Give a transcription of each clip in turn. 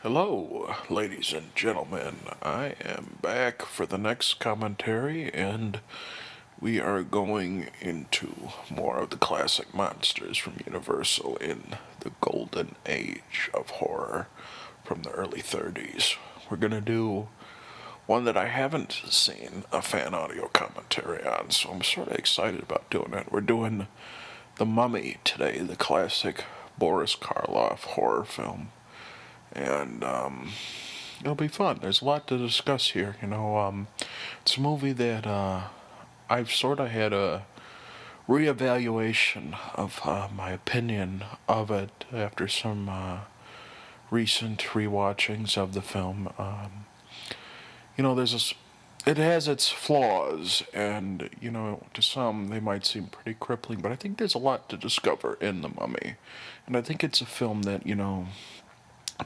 Hello, ladies and gentlemen. I am back for the next commentary, and we are going into more of the classic monsters from Universal in the golden age of horror from the early 30s. We're going to do one that I haven't seen a fan audio commentary on, so I'm sort of excited about doing it. We're doing The Mummy today, the classic Boris Karloff horror film. And it'll be fun. There's a lot to discuss here. It's a movie that I've sort of had a reevaluation of my opinion of it after some recent rewatchings of the film. There's it has its flaws, and to some they might seem pretty crippling, but I think there's a lot to discover in The Mummy, and I think it's a film that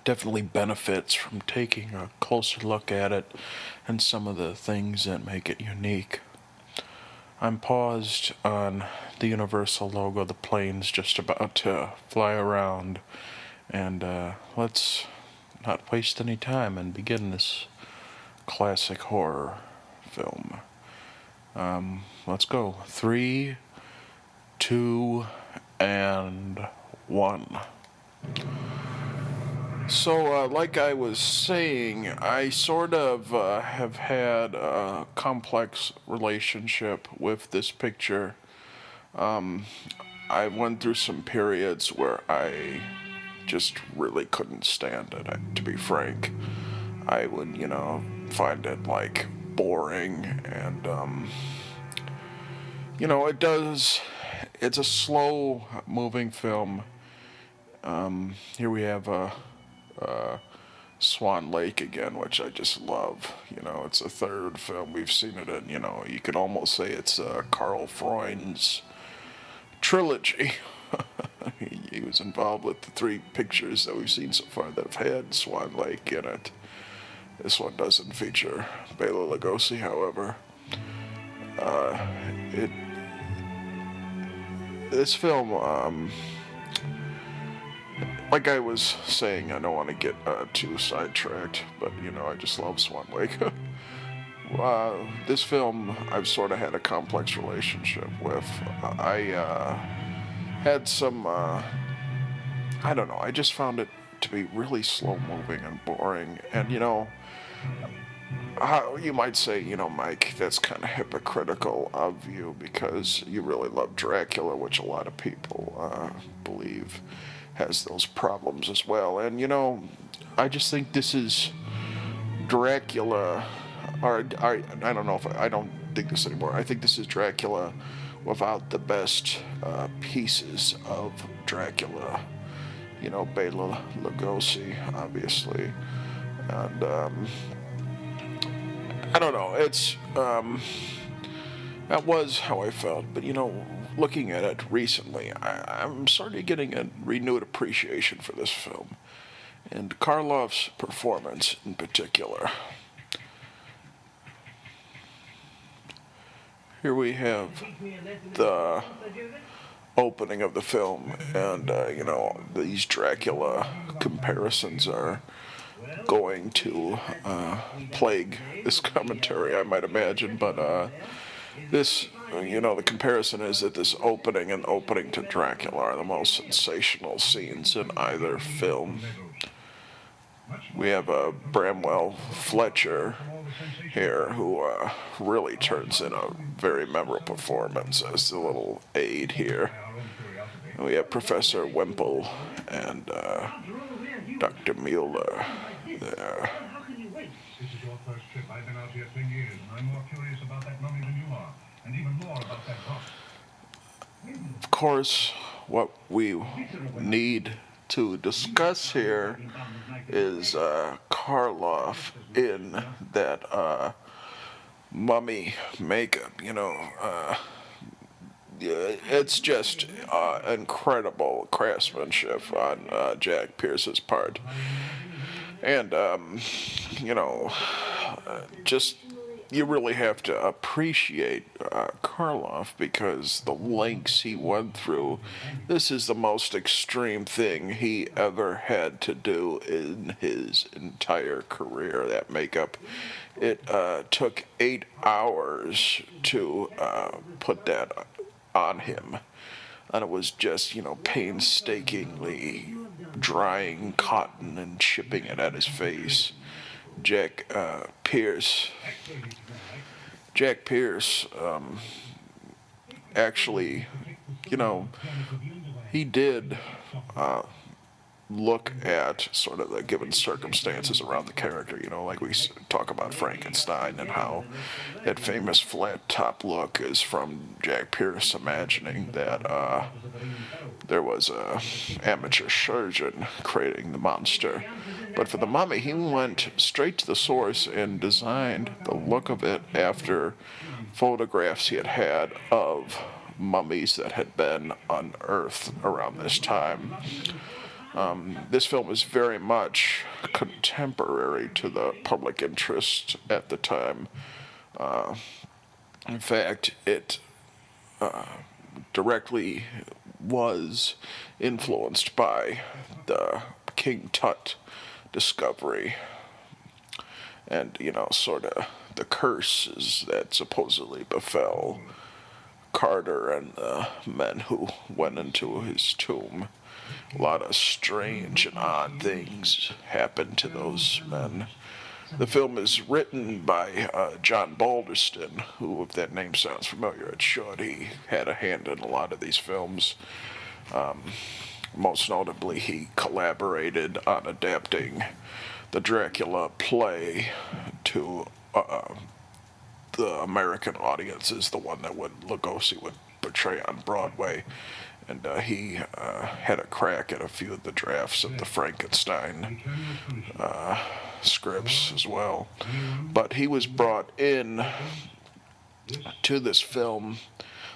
definitely benefits from taking a closer look at it and some of the things that make it unique. I'm paused on the Universal logo, the plane's just about to fly around, and let's not waste any time and begin this classic horror film. Let's go. 3, 2, and 1. So, like I was saying, I sort of have had a complex relationship with this picture. I went through some periods where I just really couldn't stand it, to be frank. I would, find it, boring, and, it's a slow-moving film. Here we have Swan Lake again, which I just love. It's a third film we've seen it in. You could almost say it's a Karl Freunds trilogy. He was involved with the 3 pictures that we've seen so far that have had Swan Lake in it. This one doesn't feature Bela Lugosi, however. This film, like I was saying, I don't want to get too sidetracked, but I just love Swan Lake. This film I've sort of had a complex relationship with. I had some, I don't know, I just found it to be really slow moving and boring, and you might say, Mike, that's kind of hypocritical of you because you really love Dracula, which a lot of people believe has those problems as well. And, I just think this is Dracula, or I don't know if I don't think this anymore. I think this is Dracula without the best pieces of Dracula. Bela Lugosi, obviously. And, I don't know, that was how I felt, but looking at it recently, I'm sort of getting a renewed appreciation for this film, and Karloff's performance in particular. Here we have the opening of the film, and, these Dracula comparisons are going to plague this commentary, I might imagine, but this, the comparison is that this opening and opening to Dracula are the most sensational scenes in either film. We have Bramwell Fletcher here, who really turns in a very memorable performance as the little aide here. And we have Professor Wemple and Dr. Mueller there. This is your first trip. I've been out here 10 years, and I'm more curious about that mummy than you are, and even more about that box. Of course, what we need to discuss here is Karloff in that mummy makeup. It's just incredible craftsmanship on Jack Pierce's part. And, just you really have to appreciate Karloff because the lengths he went through. This is the most extreme thing he ever had to do in his entire career. That makeup. It took 8 hours to put that on him, and it was just painstakingly drying cotton and chipping it at his face. Jack Pierce. Jack Pierce, actually, he did look at sort of the given circumstances around the character, like we talk about Frankenstein and how that famous flat top look is from Jack Pierce imagining that there was a amateur surgeon creating the monster. But for the mummy, he went straight to the source and designed the look of it after photographs he had had of mummies that had been unearthed around this time. This film is very much contemporary to the public interest at the time. In fact, it directly was influenced by the King Tut discovery and, sort of the curses that supposedly befell Carter and the men who went into his tomb. A lot of strange and odd things happened to those men. The film is written by John Balderston, who, if that name sounds familiar, it should. He had a hand in a lot of these films. Most notably, he collaborated on adapting the Dracula play to the American audiences, the one that Lugosi would portray on Broadway. And he had a crack at a few of the drafts of the Frankenstein scripts as well. But he was brought in to this film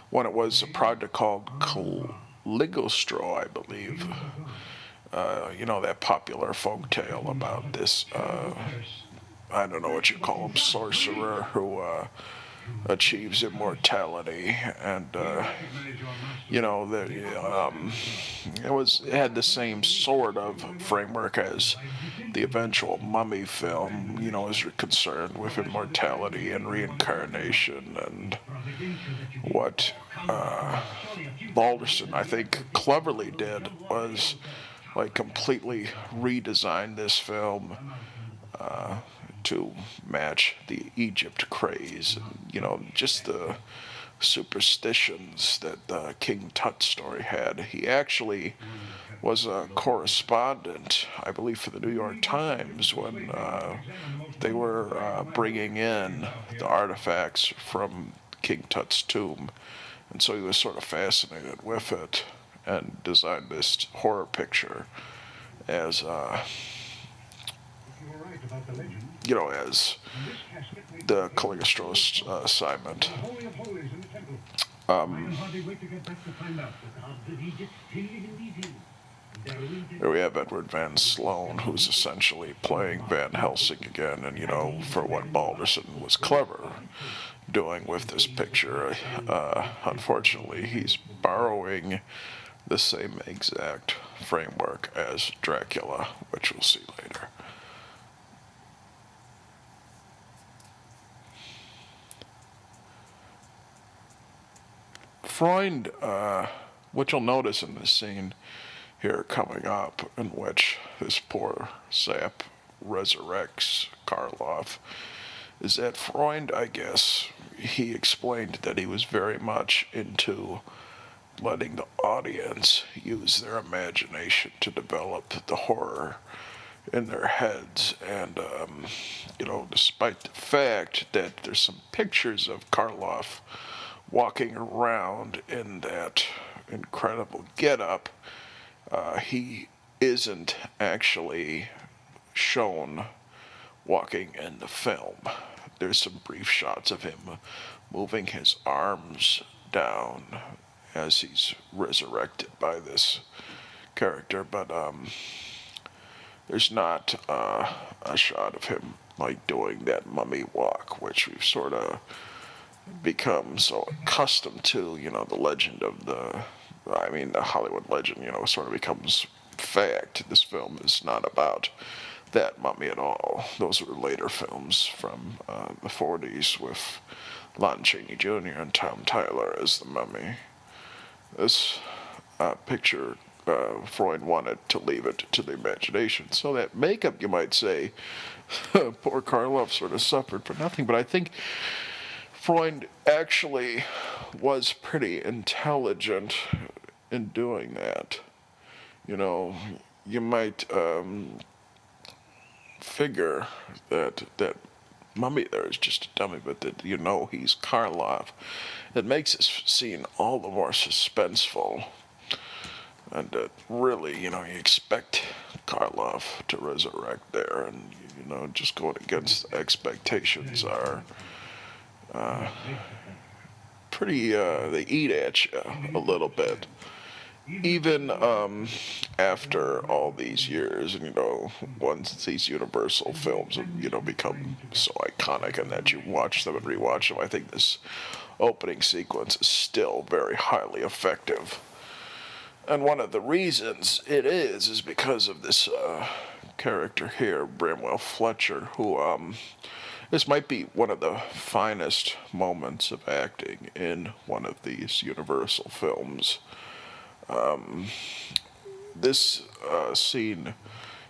when it was a project called Caligostro, I believe. That popular folk tale about this, I don't know what you call him, sorcerer who achieves immortality, and it had the same sort of framework as the eventual Mummy film, as you're concerned with immortality and reincarnation, and what Balderston, I think, cleverly did was completely redesign this film to match the Egypt craze, and, just the superstitions that the King Tut story had. He actually was a correspondent, I believe, for the New York Times when they were bringing in the artifacts from King Tut's tomb, and so he was sort of fascinated with it and designed this horror picture as as the Caligostro assignment. Here we have Edward Van Sloan, who's essentially playing Van Helsing again, and for what Balderston was clever doing with this picture, unfortunately, he's borrowing the same exact framework as Dracula, which we'll see later. Freund, what you'll notice in this scene here coming up, in which this poor sap resurrects Karloff, is that Freund, I guess, he explained that he was very much into letting the audience use their imagination to develop the horror in their heads. And, despite the fact that there's some pictures of Karloff walking around in that incredible getup, he isn't actually shown walking in the film. There's some brief shots of him moving his arms down as he's resurrected by this character, but there's not a shot of him like doing that mummy walk, which we've sort of become so accustomed to. The legend of the Hollywood legend, sort of becomes fact. This film is not about that mummy at all. Those were later films from the 40s with Lon Chaney Jr. and Tom Tyler as the mummy. This picture, Freund wanted to leave it to the imagination. So that makeup, you might say, poor Karloff sort of suffered for nothing. But I think Freund actually was pretty intelligent in doing that. You might figure that mummy there is just a dummy, but that he's Karloff. It makes this scene all the more suspenseful. And really, you expect Karloff to resurrect there, and just going against expectations are pretty. They eat at you a little bit, even after all these years. And once these Universal films have become so iconic, and that you watch them and rewatch them, I think this opening sequence is still very highly effective. And one of the reasons it is because of this character here, Bramwell Fletcher, who this might be one of the finest moments of acting in one of these Universal films. This scene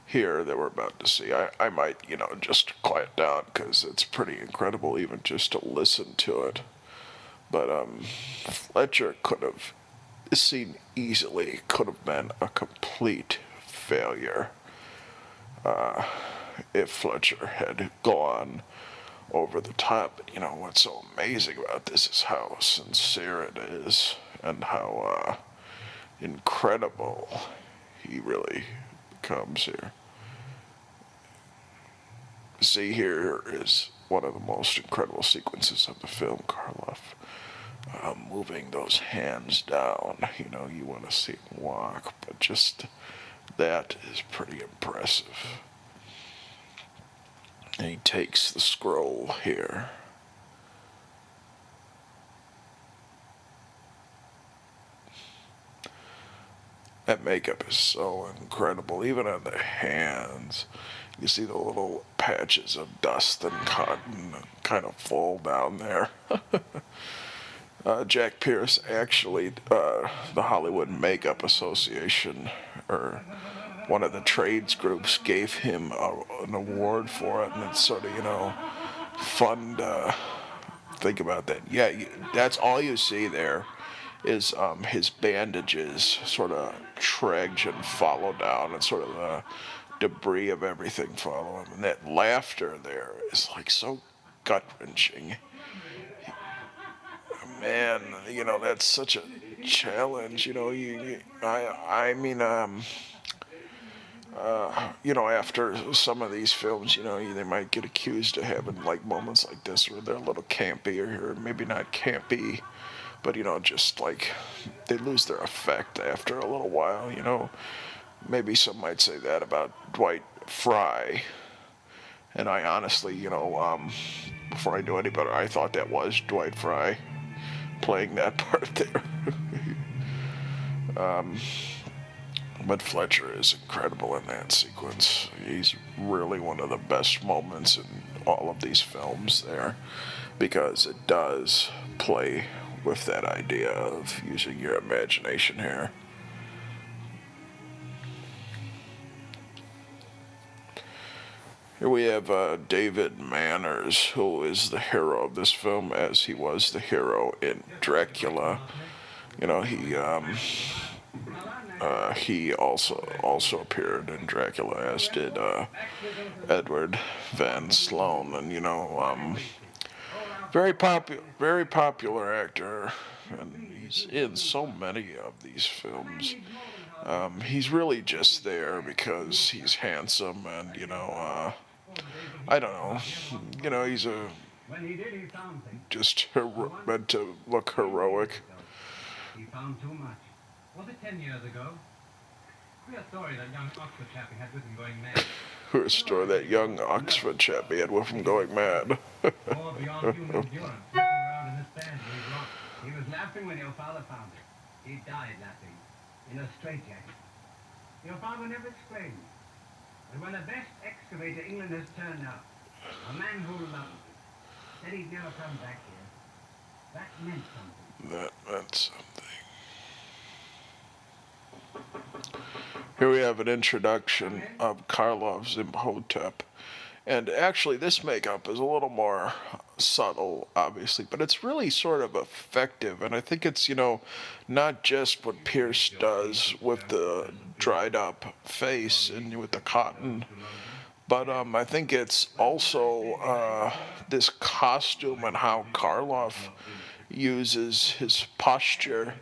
here that we're about to see, I might, just quiet down because it's pretty incredible even just to listen to it. But Fletcher this scene easily could have been a complete failure if Fletcher had gone over the top. But what's so amazing about this is how sincere it is, and how incredible he really becomes here. See, here is one of the most incredible sequences of the film, Karloff. Moving those hands down, you want to see him walk, but just that is pretty impressive. And he takes the scroll here. That makeup is so incredible, even on the hands. You see the little patches of dust and cotton kind of fall down there. Jack Pierce, actually, the Hollywood Makeup Association, or one of the trades groups, gave him an award for it, and it's sort of, fun to think about that. Yeah, that's all you see there is his bandages sort of trudge and follow down, and sort of the debris of everything follow him. And that laughter there is like so gut-wrenching. Man, that's such a challenge. After some of these films, they might get accused of having like moments like this where they're a little campy, or maybe not campy, but just like they lose their effect after a little while. Maybe some might say that about Dwight Fry. And I honestly, before I knew any better, I thought that was Dwight Fry playing that part there. But Fletcher is incredible in that sequence. He's really one of the best moments in all of these films there, because it does play with that idea of using your imagination here. Here we have David Manners, who is the hero of this film, as he was the hero in Dracula. He also appeared in Dracula, as did Edward Van Sloan, and very popular actor, and he's in so many of these films. He's really just there because he's handsome, and I don't know, he's meant to look heroic. He found too much. Was it 10 years ago? Queer story that young Oxford chappie had with him going mad. Her story that young Oxford chappie had with him going mad. More beyond human endurance, messing around in this band where he rocked. He was laughing when your father found it. He died laughing, in a straitjacket. Your father never explained. But when the best excavator England has turned out, a man who loved him, said he'd never come back here, that meant something. That meant something. Here we have an introduction of Karloff's Imhotep. And actually, this makeup is a little more subtle, obviously, but it's really sort of effective. And I think it's, not just what Pierce does with the dried up face and with the cotton, but I think it's also this costume and how Karloff uses his posture.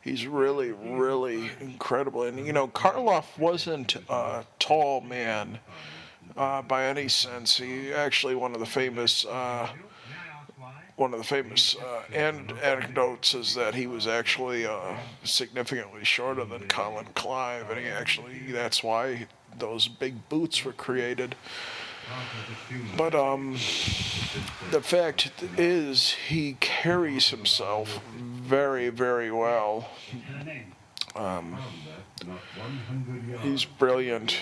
He's really, really incredible. And, Karloff wasn't a tall man by any sense. He actually, one of the famous anecdotes is that he was actually significantly shorter than Colin Clive. And that's why those big boots were created. But the fact is, he carries himself very, very well. He's brilliant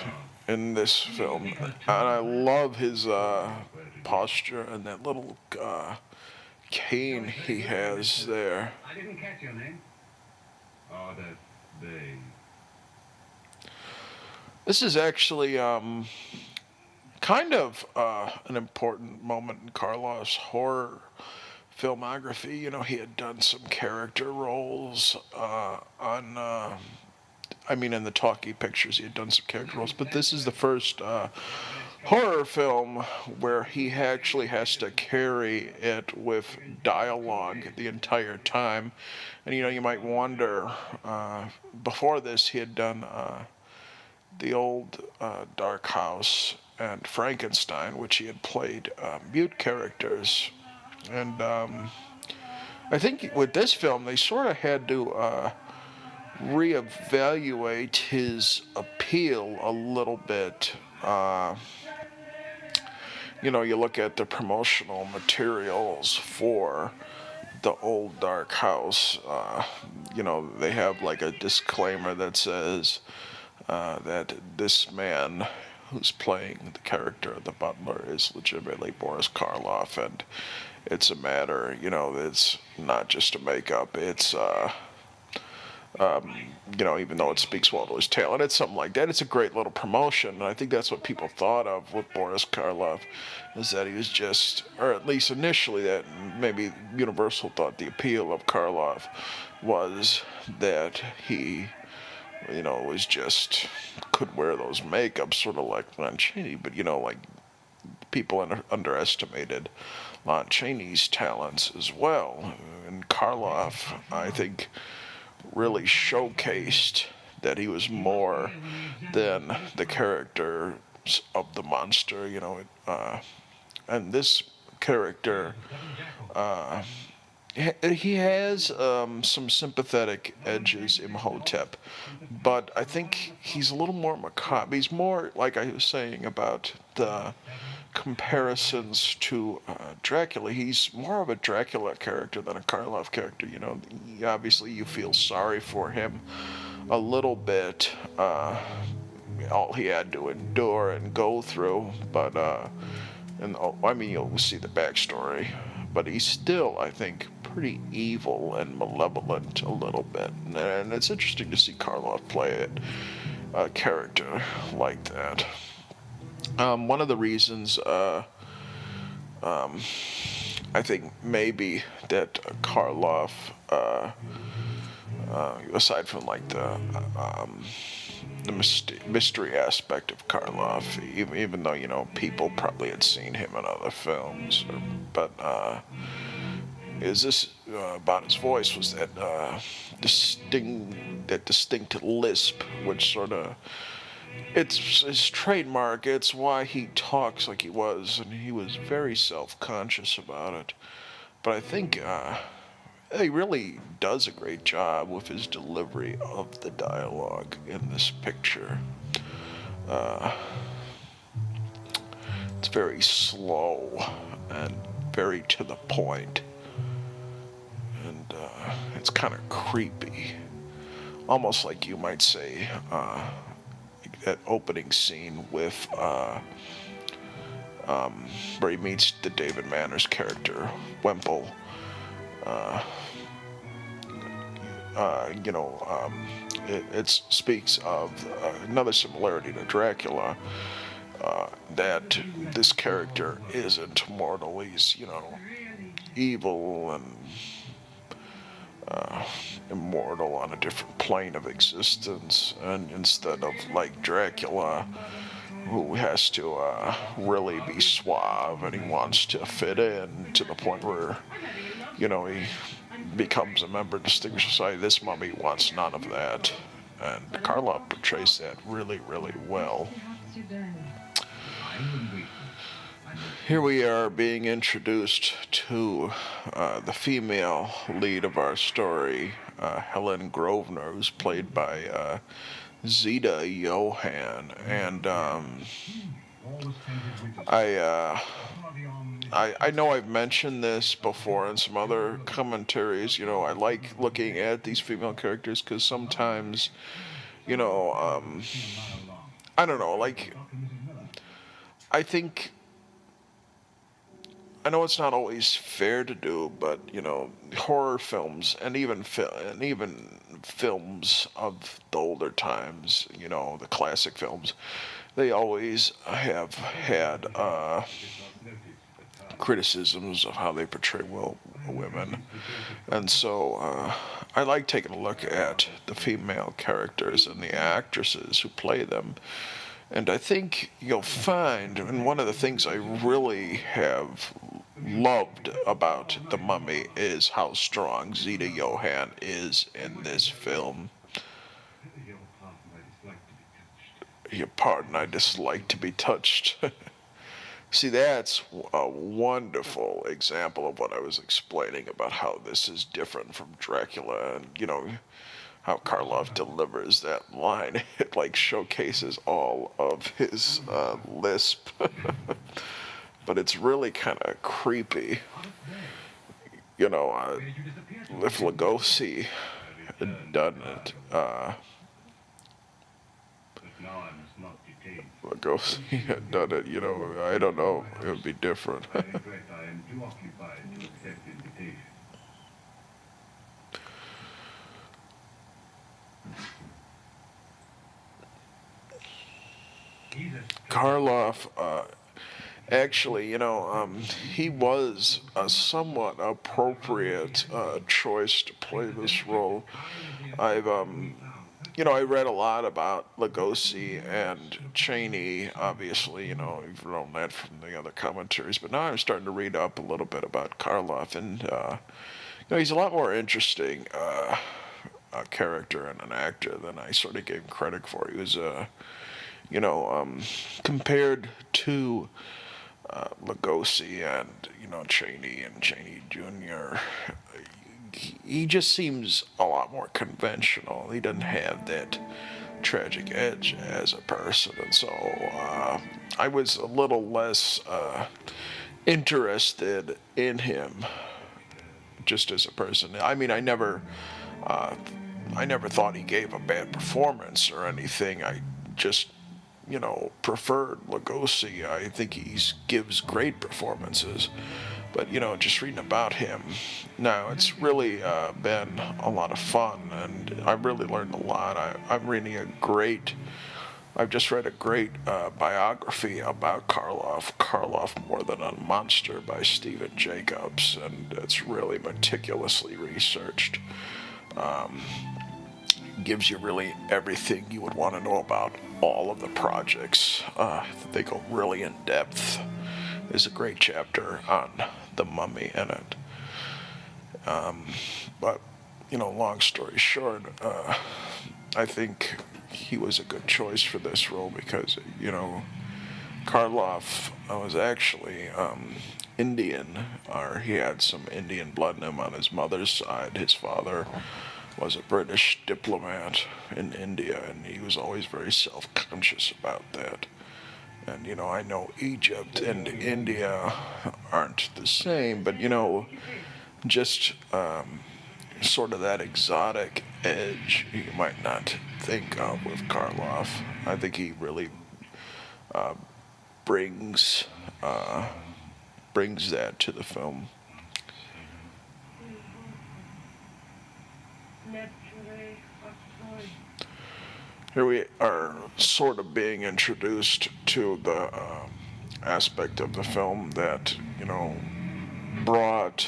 in this film, and I love his posture and that little cane he has there. I didn't catch your name. Oh, that's they. This is actually kind of an important moment in Karloff's horror filmography. He had done some character roles in the talkie pictures, he had done some character roles, but this is the first horror film where he actually has to carry it with dialogue the entire time. And, you might wonder, before this, he had done the old Dark House and Frankenstein, which he had played mute characters. And I think with this film, they sort of had to reevaluate his appeal a little bit. You look at the promotional materials for the old Dark House. They have like a disclaimer that says that this man who's playing the character of the butler is legitimately Boris Karloff, and it's a matter, it's not just a makeup, it's even though it speaks well to his talent, it's something like that. It's a great little promotion, and I think that's what people thought of with Boris Karloff, is that he was just, or at least initially, that maybe Universal thought the appeal of Karloff was that he, was just, could wear those makeups, sort of like Lon Chaney, but, like, people underestimated Lon Chaney's talents as well. And Karloff, I think, really showcased that he was more than the character of the monster, and this character, he has some sympathetic edges, Imhotep, but I think he's a little more macabre. He's more, like I was saying about the comparisons to Dracula. He's more of a Dracula character than a Karloff character. Obviously you feel sorry for him a little bit. All he had to endure and go through, but you'll see the backstory. But he's still, I think, pretty evil and malevolent a little bit, and it's interesting to see Karloff play a character like that. One of the reasons I think maybe that Karloff, aside from like the mystery aspect of Karloff, even though people probably had seen him in other films, but is this about his voice was that distinct lisp, which sort of, it's his trademark. It's why he talks like he was, and he was very self-conscious about it. But I think he really does a great job with his delivery of the dialogue in this picture. Uh, it's very slow and very to the point, and it's kind of creepy, almost like you might say that opening scene with where he meets the David Manners character, Wemple. Uh, it speaks of another similarity to Dracula, that this character isn't mortal. He's, evil and immortal on a different plane of existence, and instead of like Dracula, who has to really be suave and he wants to fit in to the point where, he becomes a member of distinguished society. This mummy wants none of that, and Karloff portrays that really, really well. Here we are being introduced to the female lead of our story, Helen Grosvenor, who's played by Zita Johann, and I know I've mentioned this before in some other commentaries. I like looking at these female characters because sometimes, I don't know, like, I know it's not always fair to do, but horror films and even films of the older times, the classic films, they always have had criticisms of how they portray women, and so I like taking a look at the female characters and the actresses who play them. And I think you'll find, and one of the things I really have loved about The Mummy is how strong Zita Johann is in this film. Your pardon, I dislike to be touched. See, that's a wonderful example of what I was explaining about how this is different from Dracula, and, how Karloff delivers that line. It like showcases all of his lisp, but it's really kind of creepy. If Lugosi had done it, Lugosi had done it, I don't know, it would be different. Karloff, actually, he was a somewhat appropriate choice to play this role. I read a lot about Lugosi and Chaney, obviously, you've known that from the other commentaries, but now I'm starting to read up a little bit about Karloff, and, he's a lot more interesting a character and an actor than I sort of gave him credit for. He was compared to Lugosi and, Chaney and Chaney Jr., he just seems a lot more conventional. He doesn't have that tragic edge as a person, and so I was a little less interested in him just as a person. I mean, I never thought he gave a bad performance or anything. I just preferred Lugosi. I think he gives great performances. But, just reading about him now, it's really been a lot of fun, and I've really learned a lot. I've just read a great biography about Karloff More Than a Monster by Stephen Jacobs, and it's really meticulously researched. Gives you really everything you would want to know about all of the projects. They go really in depth. There's a great chapter on the Mummy in it. But, long story short, I think he was a good choice for this role because, Karloff was actually Indian, or he had some Indian blood in him on his mother's side. His father was a British diplomat in India, and he was always very self-conscious about that. And, I know Egypt and India aren't the same, but, just sort of that exotic edge you might not think of with Karloff. I think he really brings brings that to the film. Here we are sort of being introduced to the aspect of the film that, brought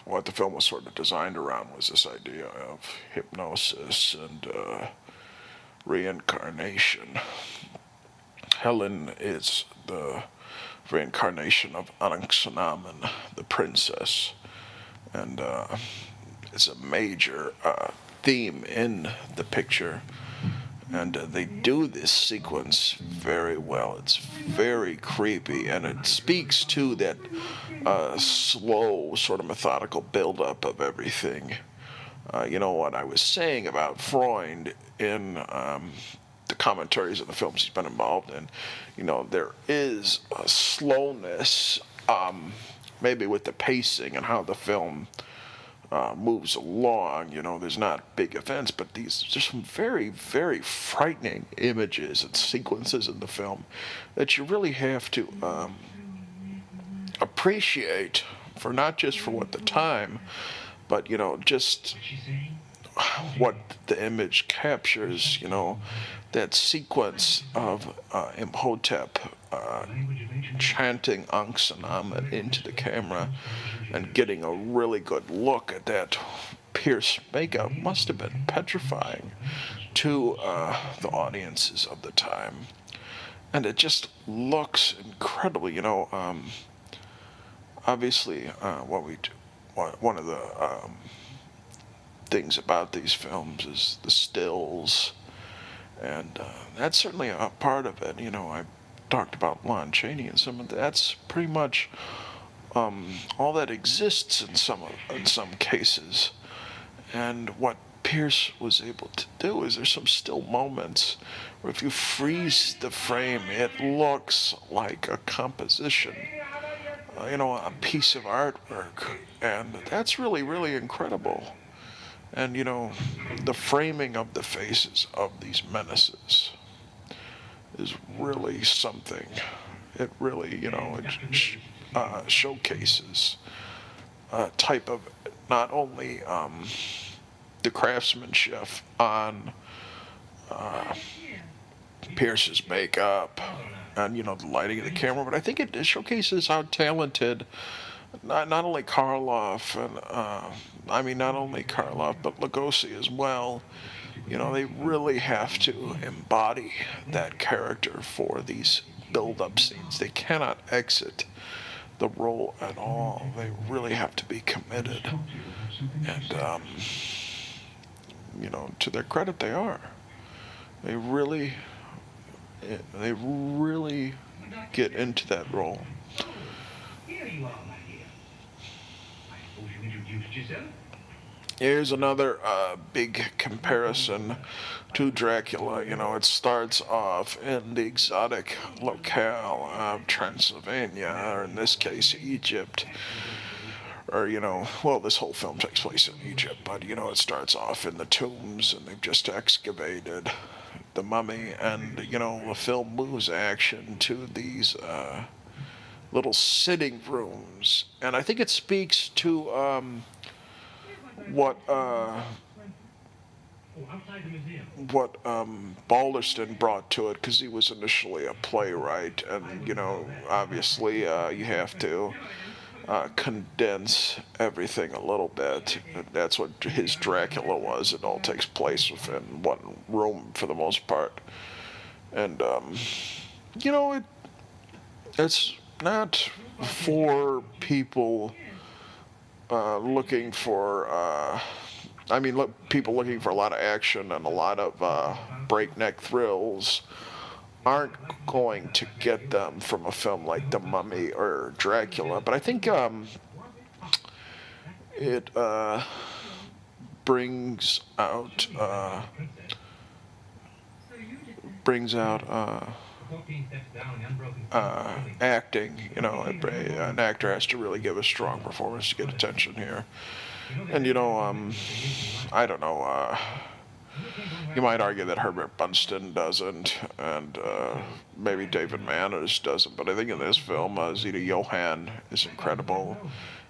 what the film was sort of designed around, was this idea of hypnosis and reincarnation. Helen is the reincarnation of Anck-se-en-Amon, the princess, and it's a major theme in the picture, and they do this sequence very well. It's very creepy, and it speaks to that slow, sort of methodical buildup of everything. What I was saying about Freund in the commentaries of the films he's been involved in, there is a slowness, maybe with the pacing and how the film moves along. There's not big events, but these just some very, very frightening images and sequences in the film that you really have to appreciate, for not just for what the time, but just what the image captures. That sequence of Imhotep chanting Anck-se-en-Amon into the camera and getting a really good look at that pierced makeup must have been petrifying to the audiences of the time. And it just looks incredible. Obviously, one of the things about these films is the stills, and that's certainly a part of it. I talked about Lon Chaney and some of that's pretty much all that exists in some cases. And what Pierce was able to do is there's some still moments where if you freeze the frame, it looks like a composition, a piece of artwork, and that's really, really incredible. And, the framing of the faces of these menaces is really something. It really, showcases a type of not only the craftsmanship on Pierce's makeup and, the lighting of the camera, but I think it showcases how talented not only Karloff and not only Karloff, but Lugosi as well. They really have to embody that character for these build-up scenes. They cannot exit the role at all. They really have to be committed, and to their credit, they are. They really get into that role. Here you are, my dear. I suppose you introduced yourself? Here's another big comparison to Dracula. It starts off in the exotic locale of Transylvania, or in this case, Egypt. Or, this whole film takes place in Egypt, but, it starts off in the tombs, and they've just excavated the mummy, and, the film moves action to these little sitting rooms. And I think it speaks to what Balderston brought to it, because he was initially a playwright, and obviously you have to condense everything a little bit. That's what his Dracula was. It all takes place within one room for the most part, and it's not for people looking for people looking for a lot of action and a lot of breakneck thrills. aren't going to get them from a film like The Mummy or Dracula, but I think it brings out acting. You know, an actor has to really give a strong performance to get attention here. And you know, I don't know. You might argue that Herbert Bunsen doesn't, and maybe David Manners doesn't. But I think in this film, Zita Johann is incredible,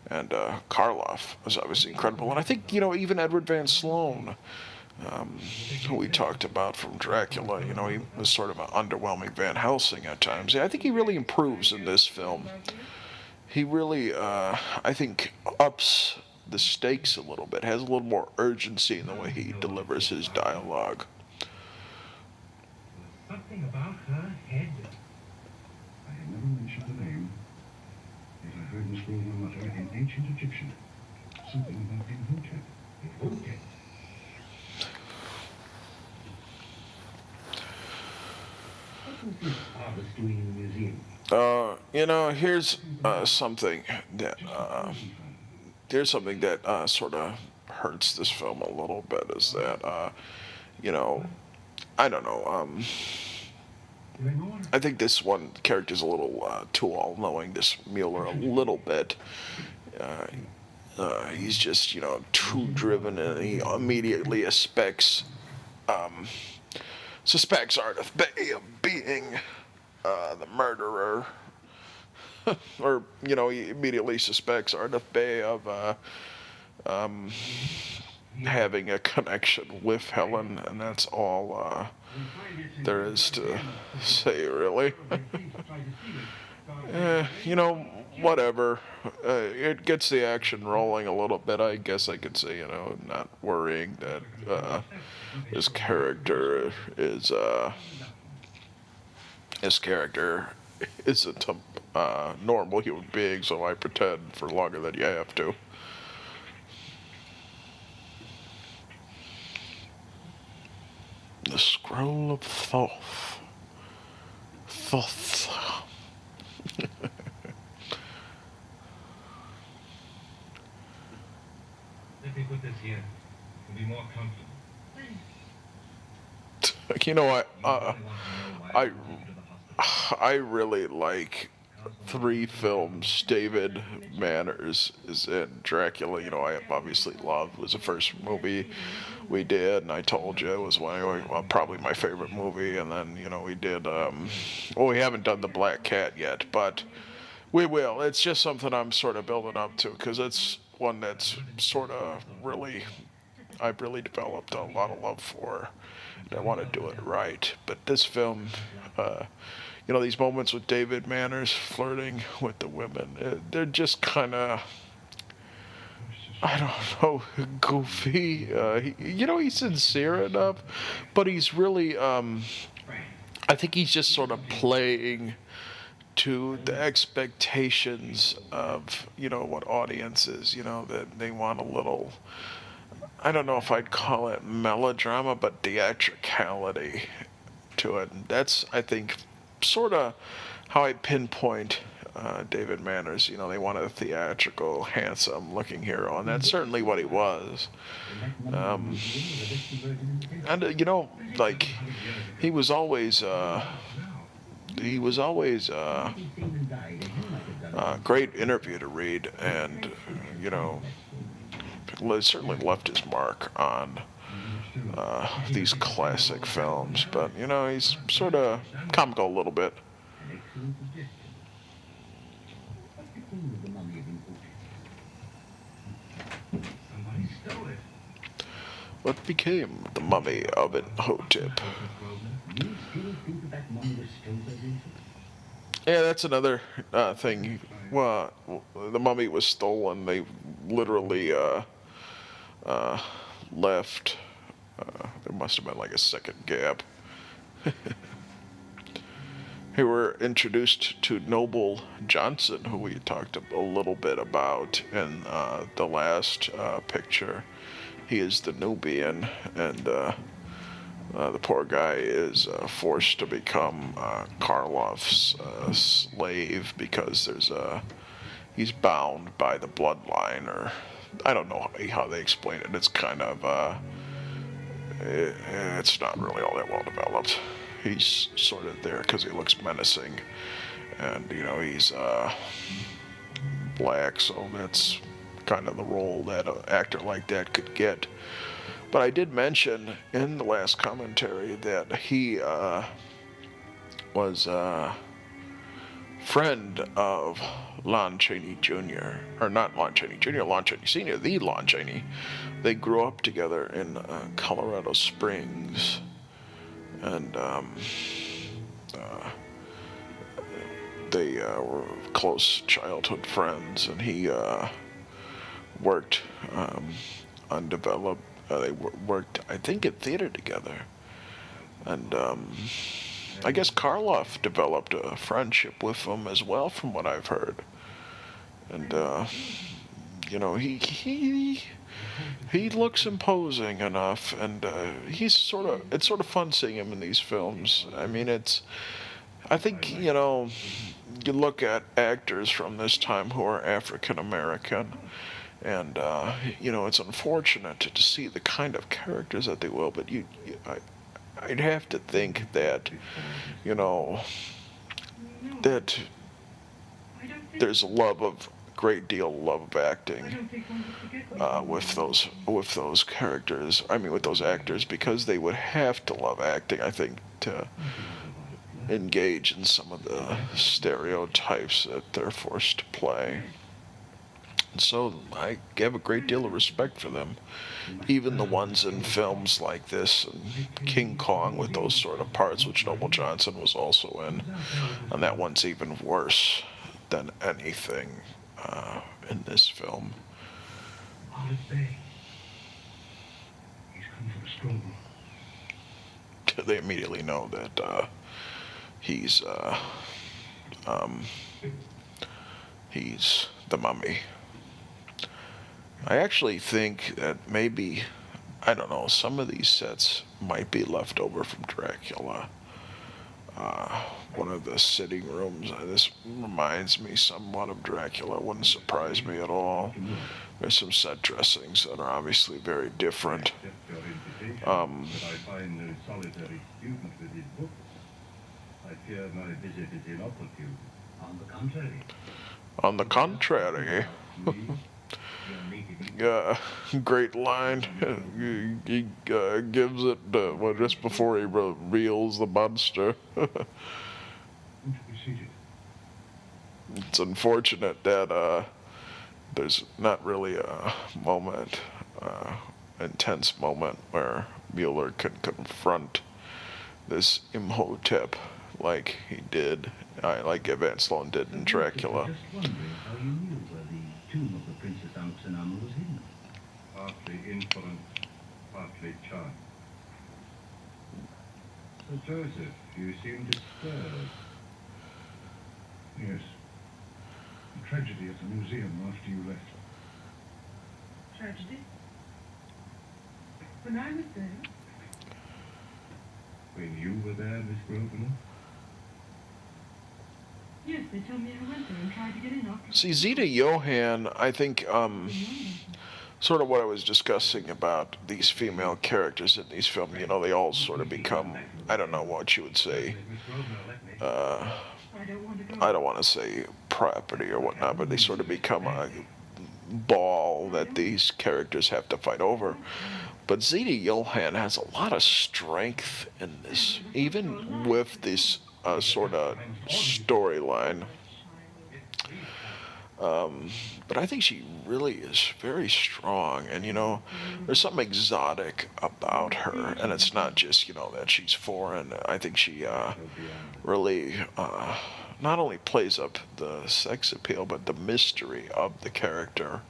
and Karloff is obviously incredible. And I think, you know, even Edward Van Sloan, who we talked about from Dracula, you know, he was sort of an underwhelming Van Helsing at times. Yeah, I think he really improves in this film. He really, I think, ups the stakes a little bit, has a little more urgency in the way he delivers his dialogue. Something about her head. I have never mentioned the name, yet I heard Miss William mutter in ancient Egyptian. Something about Imhotep. Imhotep. What was this artist doing in the museum? You know, here's something that sort of hurts this film a little bit, is that you know, I don't know. I think this one character's a little too all-knowing. This Mueller a little bit. He's just, you know, too driven, and he immediately suspects Ardeth Bay of being the murderer. Or, you know, he immediately suspects Ardeth Bay of having a connection with Helen, and that's all there is to say, really. You know, whatever. It gets the action rolling a little bit, I guess I could say, you know, not worrying that his character isn't a normal human being, so I pretend for longer than you have to. The Scroll of Thoth. Thoth. Let me put this here. It'll be more comfortable. You know what? I really like 3 films David Manners is in. Dracula, you know, I obviously loved. Was the first movie we did, and I told you it was probably my favorite movie. And then, you know, we did, we haven't done The Black Cat yet, but we will. It's just something I'm sort of building up to, because it's one that's sort of really, I've really developed a lot of love for, and I want to do it right. But this film, you know, these moments with David Manners flirting with the women, they're just kind of, I don't know, goofy. You know, he's sincere enough, but he's really, I think he's just sort of playing to the expectations of, you know, what audiences, you know, that they want a little, I don't know if I'd call it melodrama, but theatricality to it. And that's, I think, sort of how I pinpoint David Manners. You know, they want a theatrical, handsome-looking hero, and that's certainly what he was. And you know, like, he was always a great interview to read, and you know, certainly left his mark on these classic films. But you know, he's sort of comical a little bit. What became the mummy of Imhotep? Yeah, that's another thing. Well, the mummy was stolen. They literally left. There must have been like a second gap. Here we're introduced to Noble Johnson, who we talked a little bit about in the last picture. He is the Nubian, and The poor guy is forced to become Karloff's slave because he's bound by the bloodline, or I don't know how they explain it. It's kind of it's not really all that well developed. He's sort of there because he looks menacing, and he's black, so that's kind of the role that an actor like that could get. But I did mention in the last commentary that he was a friend of Lon Chaney Jr., or not Lon Chaney Jr., Lon Chaney Sr., the Lon Chaney. They grew up together in Colorado Springs, and they were close childhood friends, and he worked undeveloped. They worked, I think, in theater together. And I guess Karloff developed a friendship with him as well, from what I've heard. And, he looks imposing enough, and it's sort of fun seeing him in these films. I mean, I think, you look at actors from this time who are African American, and it's unfortunate to see the kind of characters that they will, but I'd have to think that that there's a great deal of love of acting with those characters. I mean, with those actors, because they would have to love acting, I think, to engage in some of the stereotypes that they're forced to play. And so I have a great deal of respect for them. Even the ones in films like this, and King Kong with those sort of parts, which Noble Johnson was also in, and that one's even worse than anything in this film. They immediately know that he's the mummy. I actually think that maybe, I don't know, some of these sets might be left over from Dracula. One of the sitting rooms, this reminds me somewhat of Dracula. Wouldn't surprise me at all. There's some set dressings that are obviously very different. I find no solitary student with his books. I fear my visit is inopportune. On the contrary. On the contrary. Great line. He gives it just before he reveals the monster. It's unfortunate that there's not really a intense moment where Mueller can confront this Imhotep like he did, like Van Sloan did in Dracula. Just wondering how you knew where the tomb of the Princess Ankhesenamon was hidden. Partly inference, partly chance. Sir Joseph, you seem disturbed. Yes. A tragedy at the museum after you left. Tragedy? When I was there? When you were there, Miss Grosvenor? Yes, they told me I went there and tried to get in after... See, Zita Johann, I think, sort of what I was discussing about these female characters in these films, they all sort of become, I don't know what you would say, I don't want to say property or whatnot, but they sort of become a ball that these characters have to fight over. But Zita Johann has a lot of strength in this, even with this sort of storyline. But I think she really is very strong, and there's something exotic about her, and it's not just that she's foreign. I think she really not only plays up the sex appeal, but the mystery of the character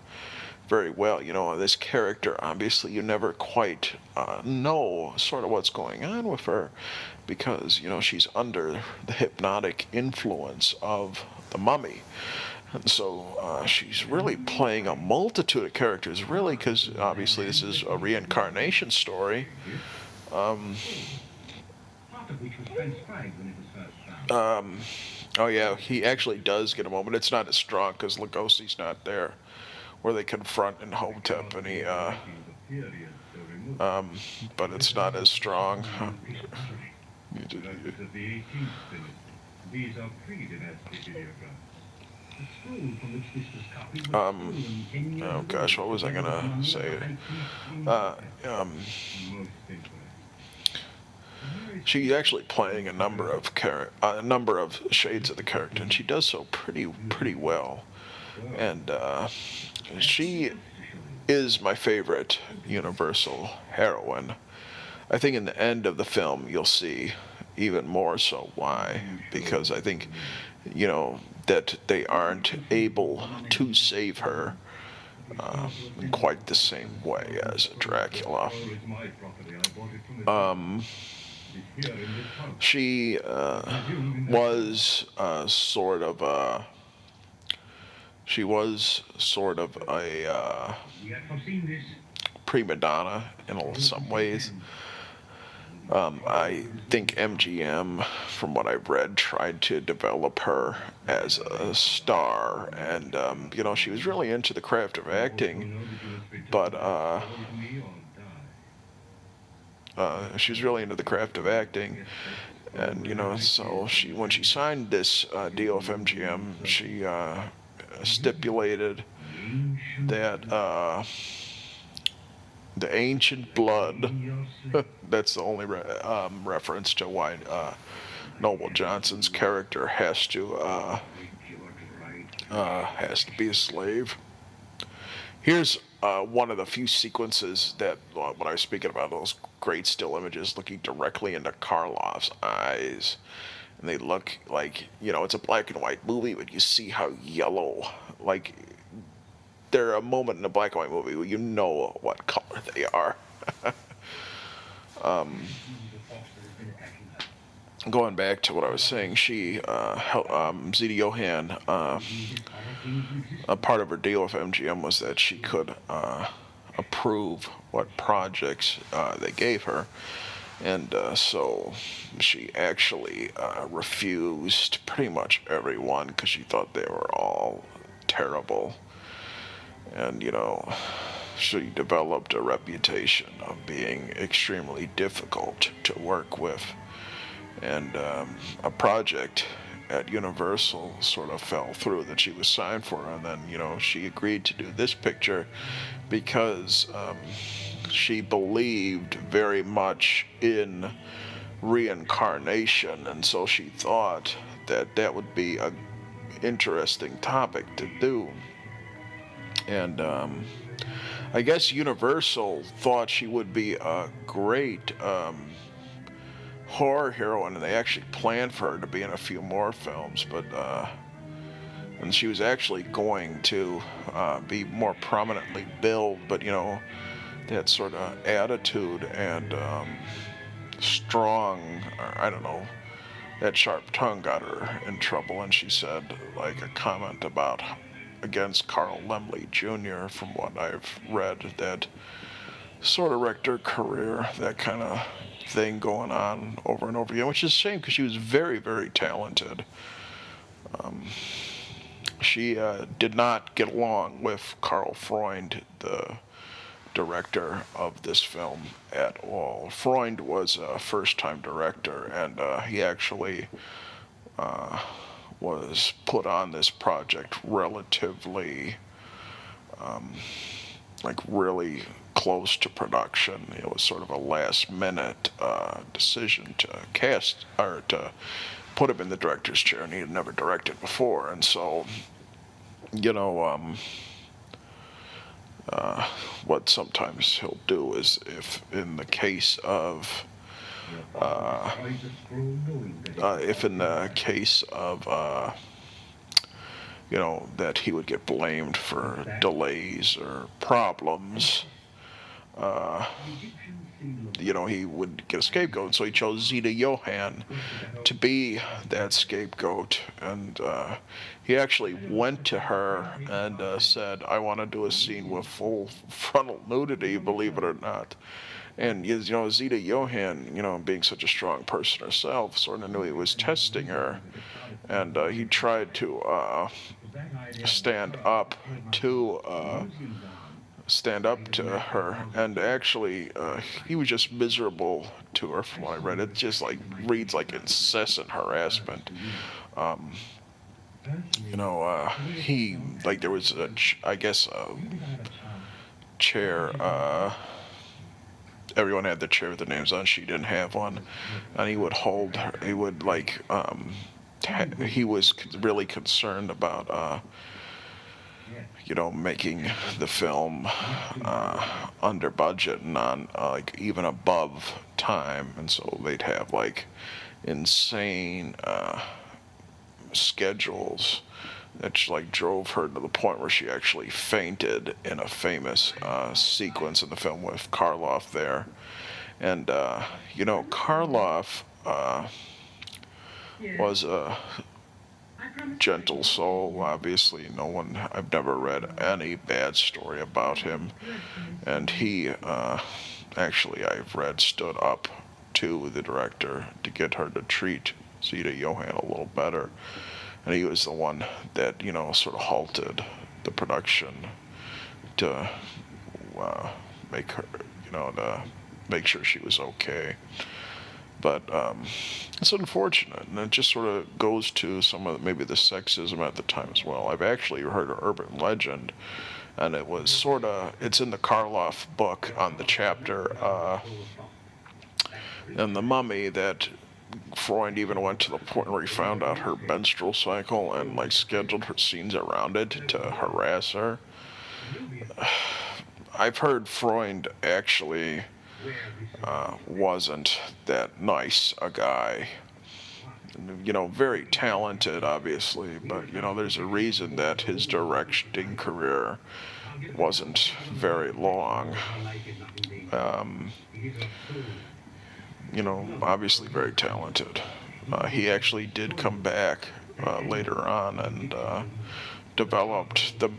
very well. This character, obviously you never quite know sort of what's going on with her, because she's under the hypnotic influence of the mummy. And so she's really playing a multitude of characters, really, because obviously this is a reincarnation story Part of which was transcribed when it was first found. Oh yeah, he actually does get a moment. It's not as strong because Lugosi's not there, where they confront Imhotep and he, but it's not as strong. Writers of the 18th century. These are pre-dynastic ideographs. The scroll from which this was copied was stolen 10 years Oh ago. gosh, what was I gonna say? Most incorrect. She's actually playing a number of shades of the character, and she does so pretty well. And she is my favorite Universal heroine. I think in the end of the film you'll see even more so why, because I think that they aren't able to save her in quite the same way as Dracula. She was sort of a prima donna in some ways. I think MGM, from what I've read, tried to develop her as a star, and she was really into the craft of acting, but she was really into the craft of acting, and so when she signed this deal with MGM, she stipulated that the ancient blood, that's the only reference to why Noble Johnson's character has to be a slave. Here's one of the few sequences that, when I was speaking about those great still images, looking directly into Karloff's eyes, and they look like, it's a black and white movie, but you see how yellow, like, they're a moment in a black and white movie where you know what color they are. Going back to what I was saying, she, Zita Johann, a part of her deal with MGM was that she could approve what projects they gave her, and so she actually refused pretty much everyone because she thought they were all terrible. And, she developed a reputation of being extremely difficult to work with. And a project at Universal sort of fell through that she was signed for. And then, she agreed to do this picture because she believed very much in reincarnation. And so she thought that that would be an interesting topic to do. And I guess Universal thought she would be a great horror heroine, and they actually planned for her to be in a few more films, but and she was actually going to be more prominently billed, but that sort of attitude and strong, I don't know, that sharp tongue got her in trouble, and she said, like, a comment about against Carl Laemmle Jr., from what I've read, that sort of wrecked her career, that kind of thing going on over and over again, which is a shame because she was very, very talented. She did not get along with Karl Freunds, the director of this film, at all. Freund was a first-time director, and he actually was put on this project relatively, really close to production. It was sort of a last-minute decision to cast, or to put him in the director's chair, and he had never directed before. And so, what sometimes he'll do is, if in the case of that he would get blamed for delays or problems, he would get a scapegoat. So he chose Zita Johann to be that scapegoat. And he actually went to her and said, I want to do a scene with full frontal nudity, believe it or not. And, Zita Johann, being such a strong person herself, sort of knew he was testing her. And he tried to stand up to her, and actually he was just miserable to her from what I read. It just reads like incessant harassment. There was a chair, everyone had the chair with the names on, she didn't have one, and he would hold her, he was really concerned about making the film under budget and on even above time, and so they'd have insane schedules that drove her to the point where she actually fainted in a famous sequence in the film with Karloff there. And Karloff was a gentle soul. Obviously, I've never read any bad story about him. And he, actually, I've read, stood up to the director to get her to treat Zita Johann a little better. And he was the one that, sort of halted the production to make her, to make sure she was okay. But it's unfortunate, and it just sort of goes to some of maybe the sexism at the time as well. I've actually heard an urban legend, and it was it's in the Karloff book on the chapter in The Mummy, that Freund even went to the point where he found out her menstrual cycle and scheduled her scenes around it to harass her. I've heard Freund actually wasn't that nice a guy. Very talented, obviously, but there's a reason that his directing career wasn't very long. Obviously very talented. He actually did come back later on and developed the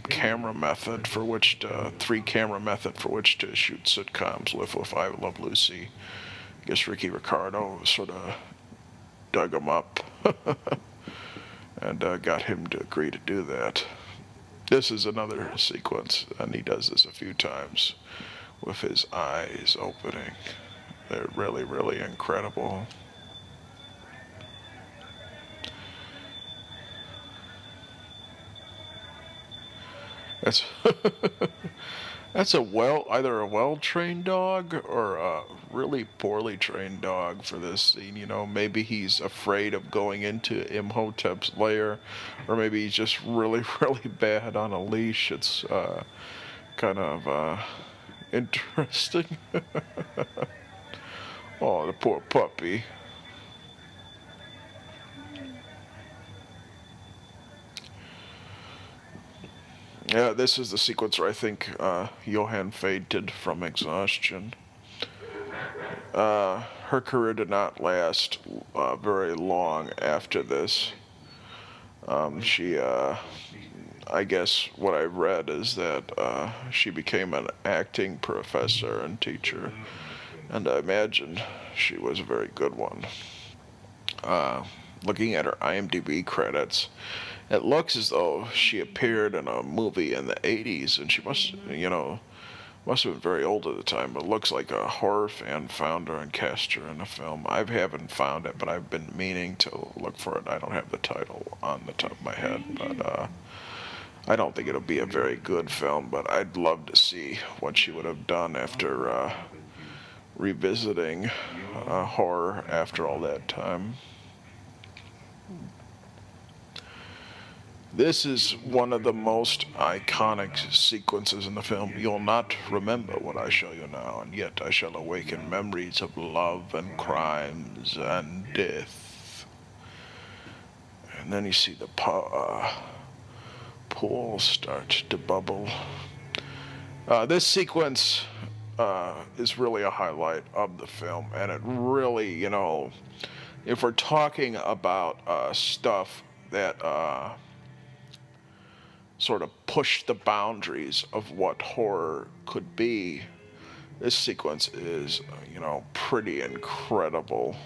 camera method for which to shoot sitcoms with I Love Lucy. I guess Ricky Ricardo sort of dug him up and got him to agree to do that. This is another sequence, and he does this a few times with his eyes opening. They're really, really incredible. That's that's either a well-trained dog or a really poorly trained dog for this scene. Maybe he's afraid of going into Imhotep's lair, or maybe he's just really, really bad on a leash. It's kind of interesting. Oh, the poor puppy. Yeah, this is the sequence where I think Johann fainted from exhaustion. Her career did not last very long after this. She, I guess what I've read is that she became an acting professor and teacher, and I imagine she was a very good one. Looking at her IMDb credits, it looks as though she appeared in a movie in the 80s, and she must have been very old at the time, but it looks like a horror fan found her and cast her in a film. I haven't found it, but I've been meaning to look for it. I don't have the title on the top of my head, but I don't think it'll be a very good film, but I'd love to see what she would have done after revisiting horror after all that time. This is one of the most iconic sequences in the film. You'll not remember what I show you now, and yet I shall awaken memories of love and crimes and death. And then you see the pool start to bubble. This sequence is really a highlight of the film, and it really, if we're talking about stuff that sort of pushed the boundaries of what horror could be, this sequence is, pretty incredible,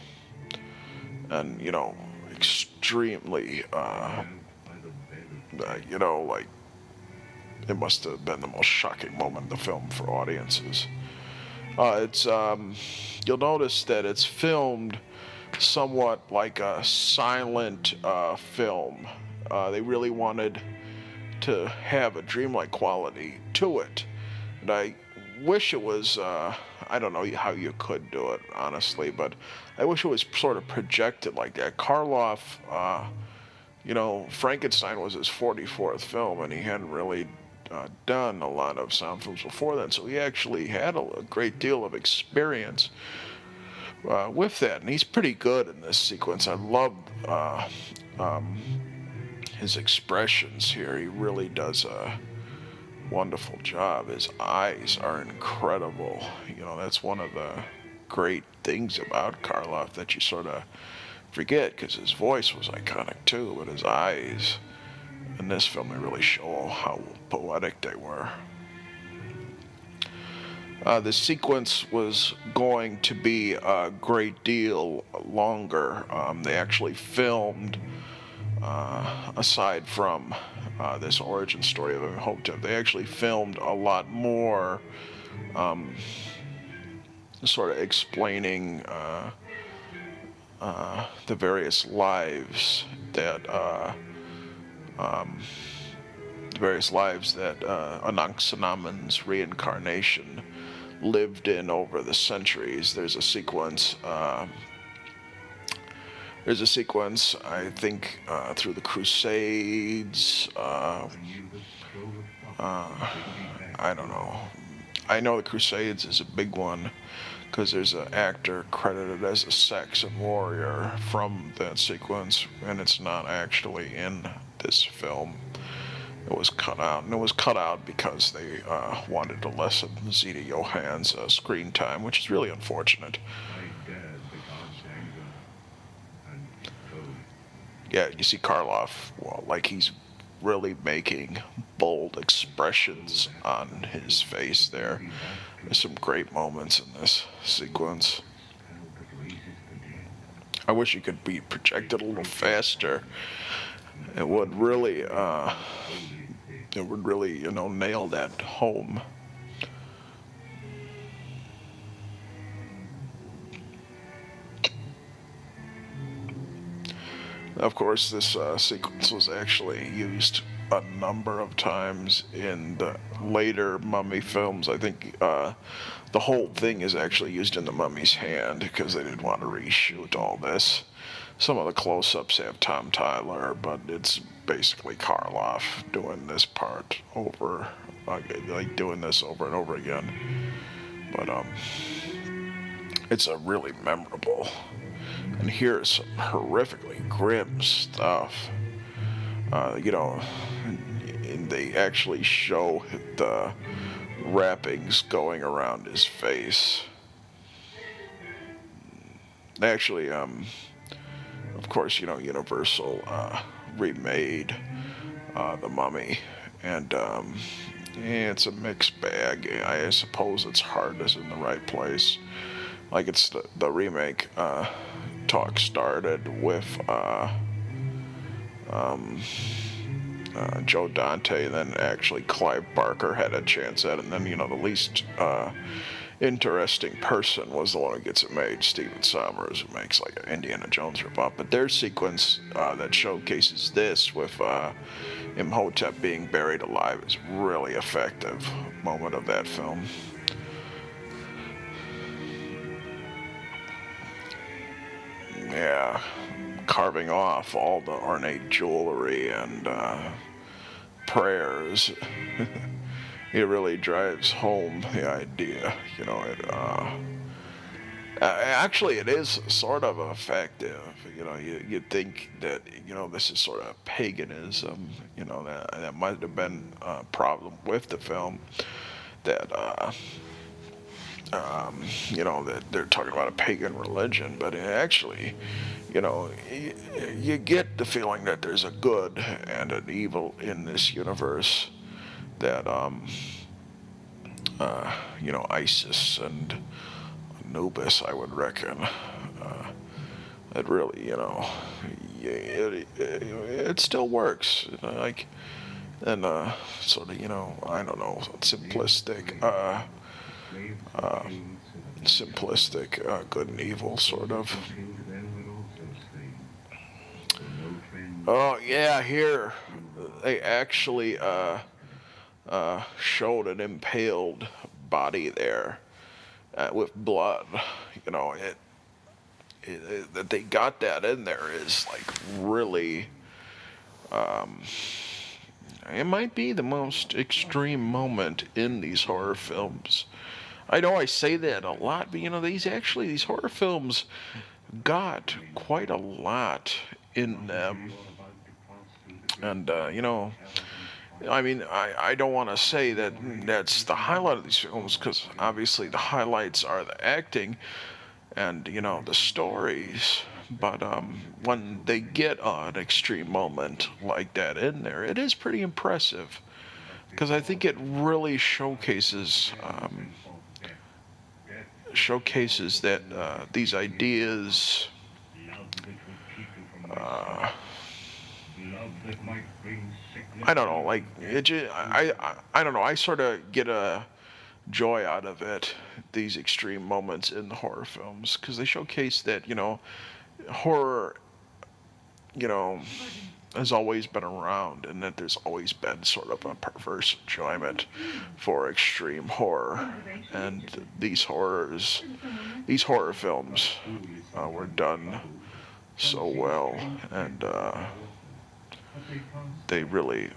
and extremely, like, it must have been the most shocking moment in the film for audiences. It's you'll notice that it's filmed somewhat like a silent film. They really wanted to have a dreamlike quality to it, and I wish it was. I don't know how you could do it, honestly, but I wish it was sort of projected like that. Karloff, Frankenstein was his 44th film, and he hadn't really done a lot of sound films before then, so he actually had a great deal of experience with that, and he's pretty good in this sequence. I love his expressions here. He really does a wonderful job. His eyes are incredible. That's one of the great things about Karloff that you sort of forget, because his voice was iconic too, but his eyes in this film, they really show how poetic they were. The sequence was going to be a great deal longer. They actually filmed, aside from this origin story of Imhotep, they actually filmed a lot more, sort of explaining the various lives that Anck-se-en-Amon's reincarnation lived in over the centuries. There's a sequence, I think, through the Crusades. I don't know. I know the Crusades is a big one, because there's an actor credited as a Saxon warrior from that sequence, and it's not actually in this film. It was cut out, and it was cut out because they wanted to lessen Zita Johann's screen time, which is really unfortunate. Yeah, you see Karloff, like he's really making bold expressions on his face there. There's some great moments in this sequence. I wish it could be projected a little faster. It would really, nail that home. Of course, this sequence was actually used a number of times in the later Mummy films. I think the whole thing is actually used in The Mummy's Hand, because they didn't want to reshoot all this. Some of the close-ups have Tom Tyler, but it's basically Karloff doing this part over, like doing this over and over again. But it's a really memorable. And here's some horrifically grim stuff. And they actually show the wrappings going around his face. Actually, of course, Universal remade The Mummy, and it's a mixed bag. I suppose its heart is in the right place. Like, it's the remake talk started with Joe Dante, and then actually Clive Barker had a chance at it, and then the least interesting person was the one who gets it made, Stephen Sommers, who makes like an Indiana Jones ripoff. But their sequence that showcases this with Imhotep being buried alive is really effective moment of that film. Yeah, carving off all the ornate jewelry and prayers. It really drives home the idea, actually it is sort of effective. You'd think that, this is sort of paganism, that might have been a problem with the film, that you know, that they're talking about a pagan religion, but actually, you know, you get the feeling that there's a good and an evil in this universe. That you know, Isis and Anubis, I would reckon. It really, you know, it still works. Like, and sort of, you know, I don't know, simplistic good and evil, sort of. Oh yeah, here they actually showed an impaled body there with blood. You know, that they got that in there is like really. It might be the most extreme moment in these horror films. I know I say that a lot, but you know, these horror films got quite a lot in them. And, you know, I mean, I don't want to say that that's the highlight of these films, because obviously the highlights are the acting and, you know, the stories. But when they get an extreme moment like that in there, it is pretty impressive, because I think it really showcases that these ideas. I don't know, like I don't know. I sort of get a joy out of it. These extreme moments in the horror films, because they showcase that, you know, horror, you know, has always been around, and that there's always been sort of a perverse enjoyment for extreme horror. And these horror films were done so well, and they really.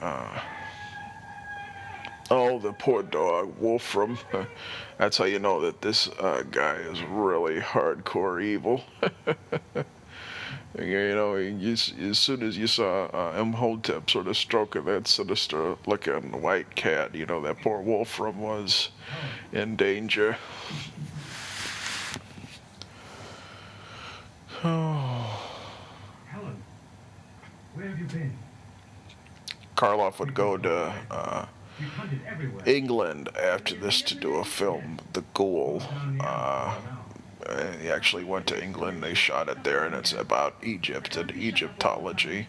Oh, the poor dog, Wolfram. That's how you know that this guy is really hardcore evil. You know, as soon as you saw Imhotep sort of stroking that sinister looking white cat, you know that poor Wolfram was in danger. Oh. Helen, where have you been? Karloff would go to You've hunted everywhere. England after this to do a film, The Ghoul. He actually went to England, they shot it there, and it's about Egypt and Egyptology.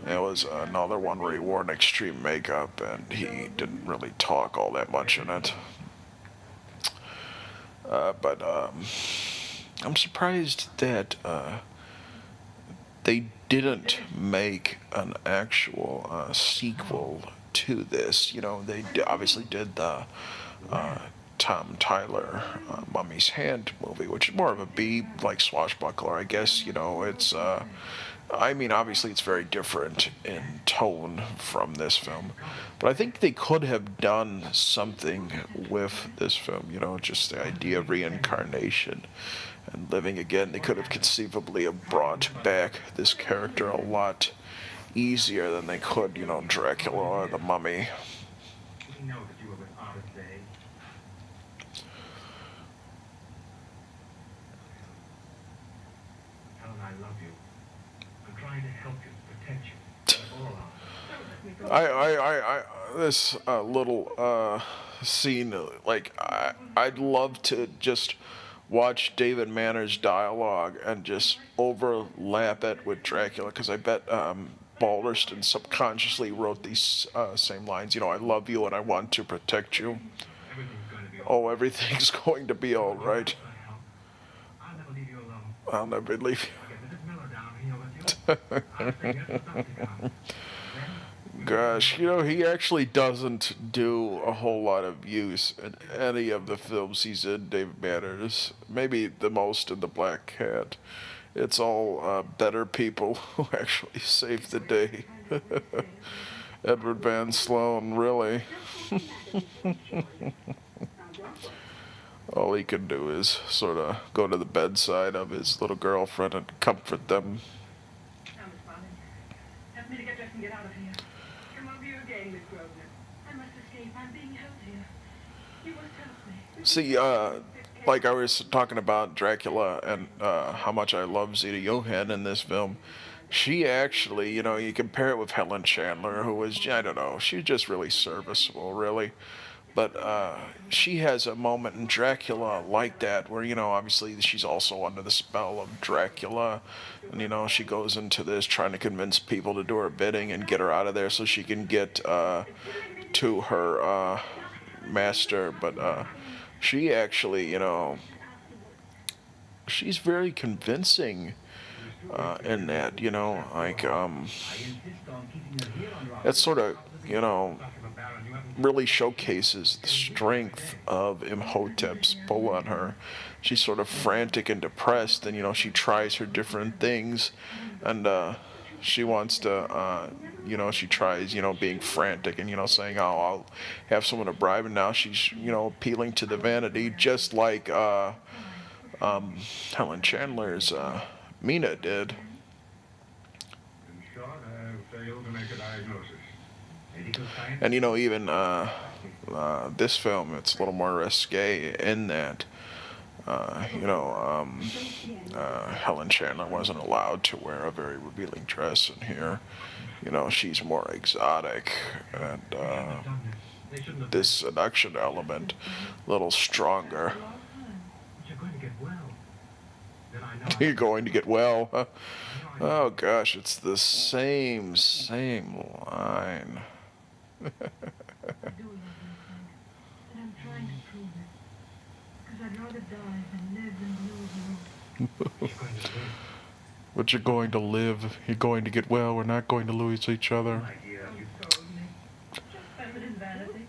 It was another one where he wore an extreme makeup, and he didn't really talk all that much in it. But I'm surprised that they didn't make an actual sequel to this. You know, they obviously did the Tom Tyler Mummy's Hand movie, which is more of a B, like swashbuckler, I guess. You know, it's I mean, obviously it's very different in tone from this film, but I think they could have done something with this film, you know, just the idea of reincarnation and living again. They could have conceivably have brought back this character a lot easier than they could, you know, Dracula or the Mummy. We know that you were with Odyssey. Helen, I love you. I'm trying to help you, protect you. This little scene, like, I'd love to just watch David Manner's dialogue and just overlap it with Dracula, because I bet Balderston subconsciously wrote these same lines. You know, I love you and I want to protect you. Oh, everything's going to be all right. I'll never leave you alone. I'll never leave you. Gosh, you know, he actually doesn't do a whole lot of use in any of the films he's in, David Manners. Maybe the most in The Black Cat. It's all better people who actually save the day. Edward Van Sloan, really. All he can do is sort of go to the bedside of his little girlfriend and comfort them. I'm responding. Help me to get dressed and get out of here. Come over you again, Miss Grosvenor. I must escape. I'm being held here. You must help me. See, like I was talking about Dracula and how much I love Zita Johann in this film. She actually, you compare it with Helen Chandler, who was, I don't know, she's just really serviceable, really. But she has a moment in Dracula like that where, obviously she's also under the spell of Dracula. And, she goes into this trying to convince people to do her bidding and get her out of there so she can get to her master. But she actually, she's very convincing in that, like, that sort of, really showcases the strength of Imhotep's pull on her. She's sort of frantic and depressed, and she tries her different things, and she wants to, she tries, being frantic and saying, "Oh, I'll have someone to bribe," and now she's, appealing to the vanity, just like Helen Chandler's Mina did. In short, I failed to make a diagnosis. Medical science. And even this film, it's a little more risque in that, Helen Chandler wasn't allowed to wear a very revealing dress in here. She's more exotic, and this seduction element a little stronger. You're going to get well. Then I know. You're going to get well, huh? Oh gosh, it's the same line. I do love you, Frank. And I'm trying to prove it. Because I'd rather die than live and lose you. You're going to live. But you're going to live. You're going to get well. We're not going to lose each other. My dear, You told me. Just feminine vanity.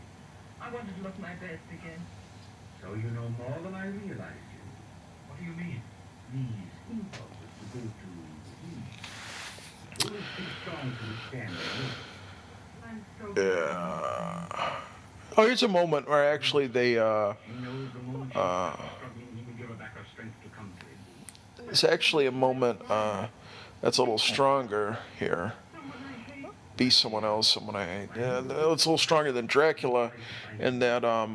I wanted to look my best again. so you know more than I realized you. What do you mean? These impulses to go to Who is too strong to withstand their I'm so Yeah. Oh, here's a moment where actually they, He knows the moment she's struggling, he will give her back her strength to come to him. it's actually a moment that's a little stronger here. someone I hate. Be someone else, someone I hate. Yeah, it's a little stronger than Dracula in that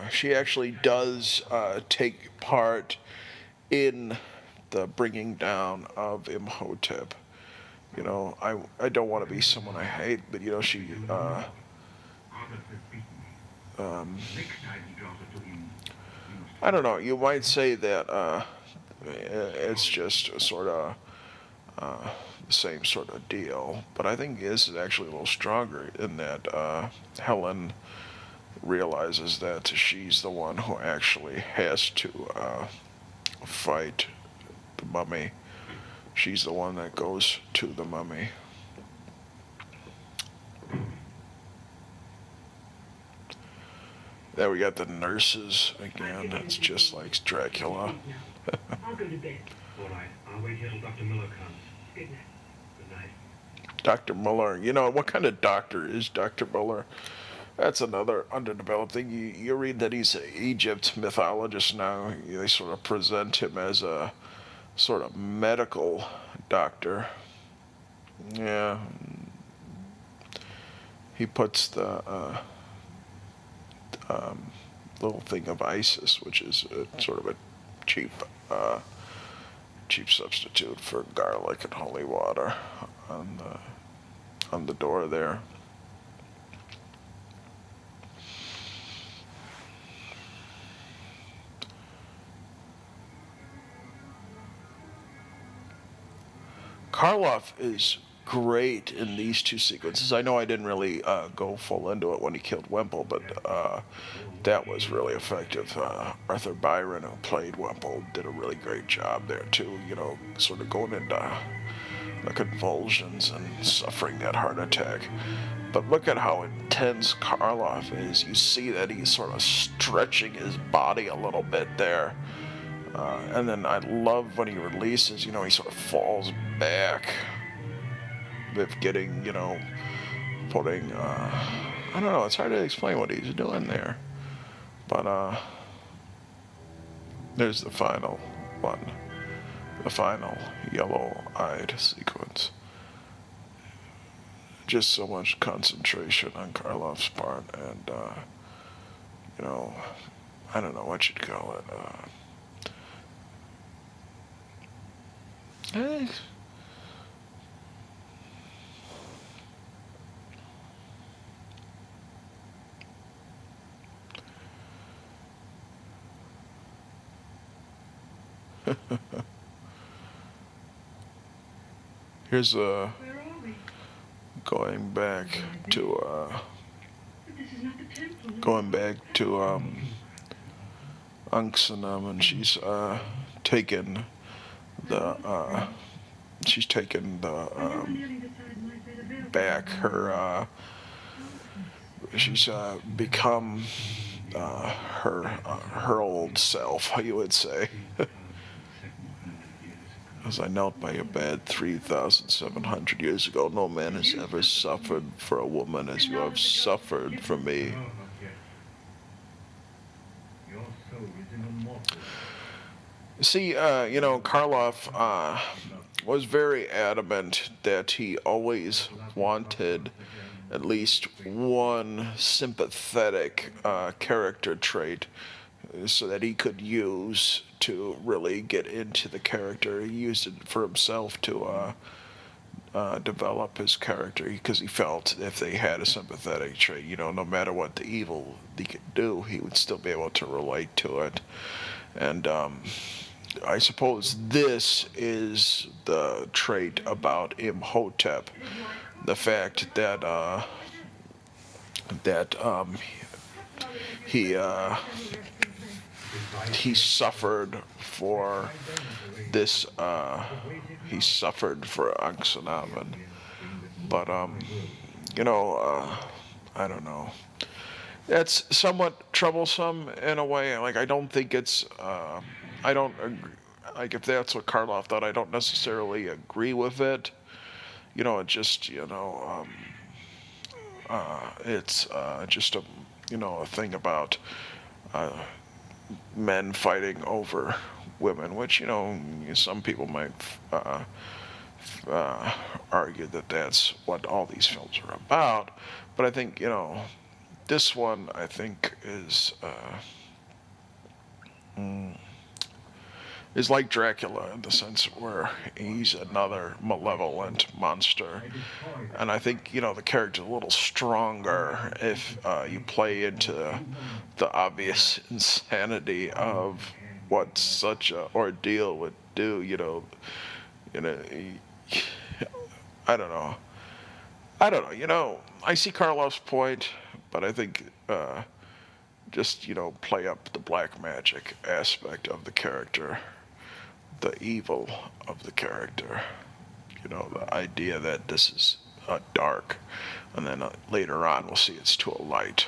she actually does take part in the bringing down of Imhotep. I don't want to be someone I hate, but she Arthur has beaten me. Next time he draws it to him, he must I don't know. You might say that it's just sort of the same sort of deal, but I think this is actually a little stronger in that Helen realizes that she's the one who actually has to fight the mummy. She's the one that goes to the mummy. There we got the nurses again. It's just like Dracula. I'll go to bed. All right. I'll wait here till Dr. Miller comes. Good night. Good night. Dr. Muller. What kind of doctor is Dr. Muller? That's another underdeveloped thing. You read that he's an Egypt mythologist now. They sort of present him as a sort of medical doctor. Yeah. He puts the little thing of Isis, which is sort of a cheap substitute for garlic and holy water on the door there. Karloff is great in these two sequences. I know I didn't really go full into it when he killed Wemple, but that was really effective. Arthur Byron, who played Wemple, did a really great job there too. Sort of going into the convulsions and suffering that heart attack. But look at how intense Karloff is. You see that he's sort of stretching his body a little bit there. And then I love when he releases, he sort of falls back with getting, putting, I don't know, it's hard to explain what he's doing there. But there's the final one, the final yellow-eyed sequence. Just so much concentration on Karloff's part, and you know, I don't know what you'd call it. Eh, here's Where are we? going back to But this is not the temple. going back to Anck-se-en-Amon. Taken the she's taken the Nearly the size of my bed of air. back her she's become her old self, you would say. As I knelt by your bed 3,700 years ago, no man has ever suffered for a woman as you have suffered for me. No, not yet. Your soul is in immortal. See, you know, Karloff was very adamant that he always wanted at least one sympathetic character trait so that he could use to really get into the character. He used it for himself to develop his character because he felt if they had a sympathetic trait, you know, no matter what the evil he could do, he would still be able to relate to it. And I suppose this is the trait about Imhotep, the fact that he suffered for this. He suffered for Anck-se-en-Amon, but you know, I don't know. That's somewhat troublesome in a way. Like I don't think it's. I don't agree. Like if that's what Karloff thought, I don't necessarily agree with it. You know, it just it's just a a thing about men fighting over women, which some people might argue that that's what all these films are about. But I think this one I think is like Dracula in the sense where he's another malevolent monster. And I think, the character's a little stronger if you play into the obvious insanity of what such an ordeal would do, I don't know. I see Karloff's point, but I think just, play up the black magic aspect of the character, the evil of the character, the idea that this is dark, and then later on we'll see it's to a light.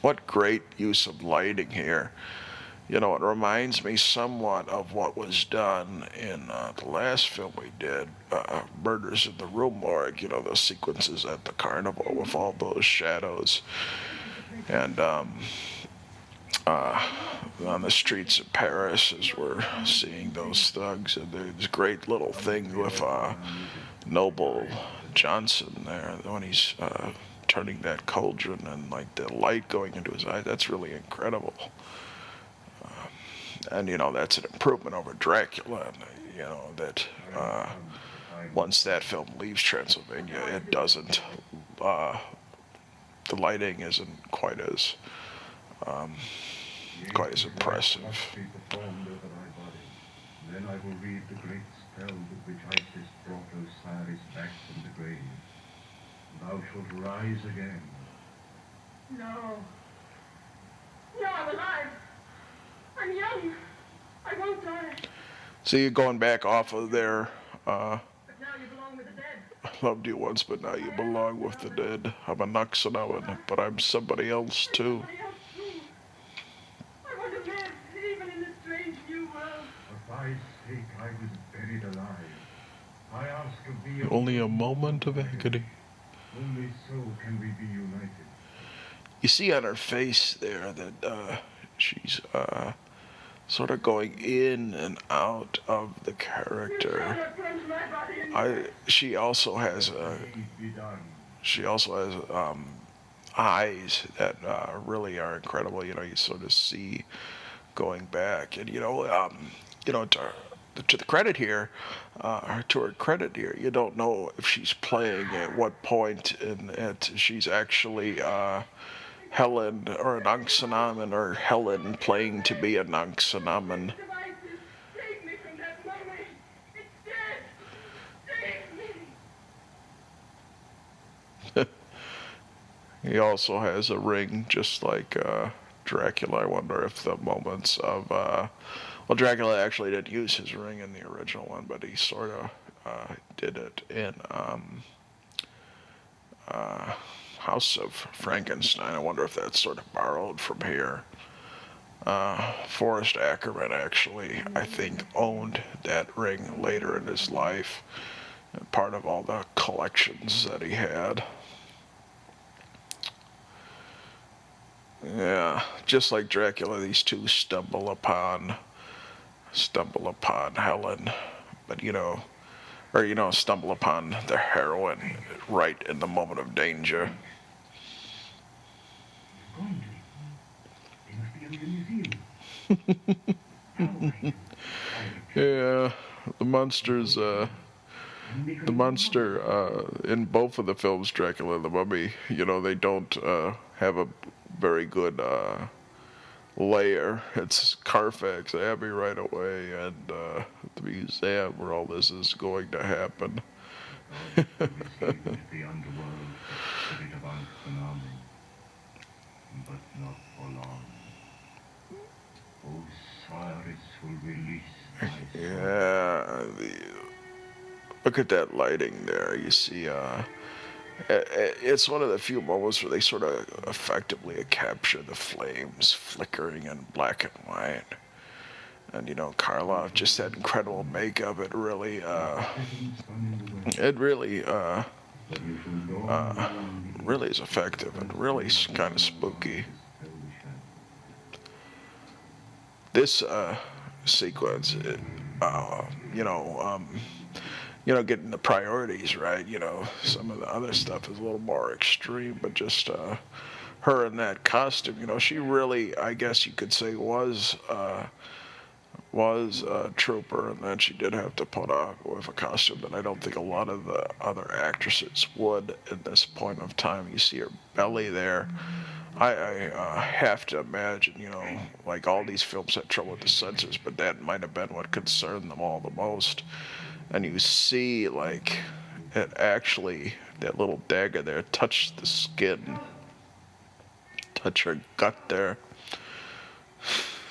What great use of lighting here. It reminds me somewhat of what was done in the last film we did, Murders in the Rue Morgue, those sequences at the carnival with all those shadows. And on the streets of Paris as we're seeing those thugs. And there's a great little thing with Noble Johnson there when he's turning that cauldron and like the light going into his eye. That's really incredible. And, that's an improvement over Dracula. And, that once that film leaves Transylvania, it doesn't, the lighting isn't quite as impressive. Then I will read the great spell with which Isis brought Osiris back from the grave. Thou shalt rise again. No. No, I'm alive. I'm young. I won't die. So you're going back off of there. But now you belong with the dead. I loved you once, but now you belong with the dead. I'm an Anck-se-en-Amon, but I'm somebody else too. Somebody else too. I want to live, even in this strange new world. For thy sake I was buried alive. I ask of thee Only a moment of agony. Only so can we be united. You see on her face there that she's sort of going in and out of the character. She also has eyes that really are incredible. You know, you sort of see going back, and to the credit here, to her credit here, you don't know if she's playing at what point she's actually Helen or an Anck-se-en-Amon, or Helen playing to be an Anck-se-en-Amon. Save me from that mummy! It's dead! Save me! He also has a ring, just like Dracula. I wonder if the moments of Dracula actually didn't use his ring in the original one, but he sort of did it in House of Frankenstein. I wonder if that's sort of borrowed from here. Forrest Ackerman actually, I think, owned that ring later in his life, part of all the collections that he had. Yeah, just like Dracula, these two stumble upon Helen, but stumble upon the heroine right in the moment of danger. Yeah, the monster in both of the films, Dracula and the Mummy, they don't have a very good layer. It's Carfax Abbey right away, and the museum where all this is going to happen. The underworld, the spirit of Anck-se-en-Amon, but not for long. Osiris will release thy soul. Yeah, look at that lighting there. You see, it's one of the few moments where they sort of effectively capture the flames flickering in black and white. And Karloff, just that incredible makeup. It really really is effective and really kind of spooky. This sequence, getting the priorities right. Some of the other stuff is a little more extreme, but just her in that costume, she really, I guess you could say, was a trooper, and then she did have to put on with a costume that I don't think a lot of the other actresses would at this point of time. You see her belly there. I have to imagine, like all these films had trouble with the censors, but that might have been what concerned them all the most. And you see, like, it actually, that little dagger there touched the skin, touch her gut there.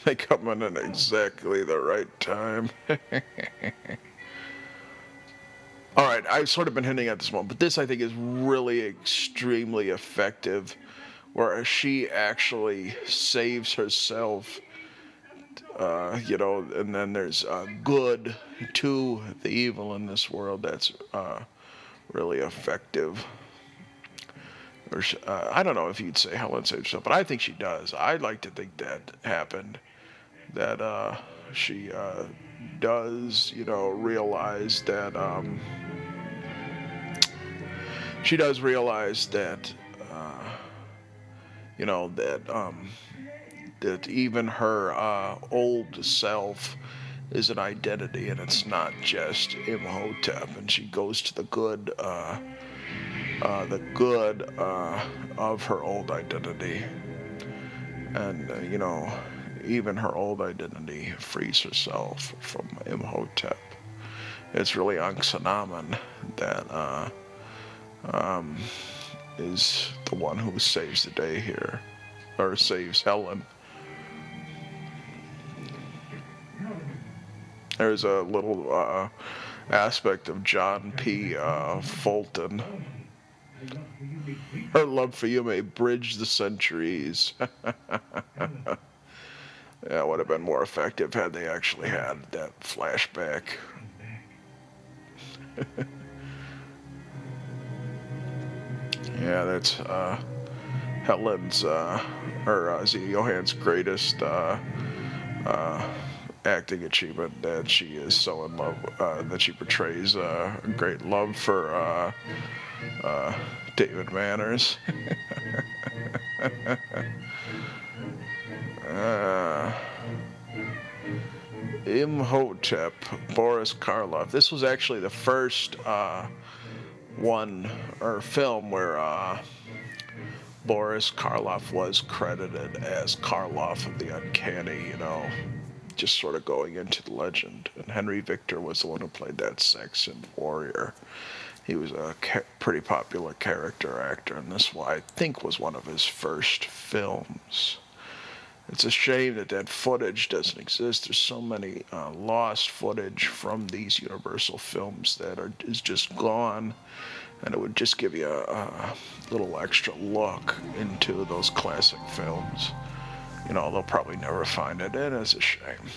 They come in at exactly the right time. All right, I've sort of been hinting at this one, but this I think is really extremely effective, where she actually saves herself, and then there's good to the evil in this world. That's really effective. Or I don't know if you'd say Helen saves herself, but I think she does. I'd like to think that happened. That she does, realize that she does realize that, that even her old self is an identity, and it's not just Imhotep, and she goes to the good of her old identity, and even her old identity frees herself from Imhotep. It's really Anck-se-en-Amon that is the one who saves the day here, or saves Helen. There's a little aspect of John P. Fulton. Her love for you may bridge the centuries. Yeah, it would have been more effective had they actually had that flashback. Yeah, that's Helen's, or Zita Johann's greatest acting achievement that she is so in love, that she portrays a great love for David Manners. Imhotep, Boris Karloff. This was actually the first film where Boris Karloff was credited as Karloff of the Uncanny, just sort of going into the legend. And Henry Victor was the one who played that Saxon warrior. He was a pretty popular character actor, and this, I think, was one of his first films. It's a shame that footage doesn't exist. There's so many lost footage from these Universal films that is just gone, and it would just give you a little extra look into those classic films. They'll probably never find it, and it's a shame.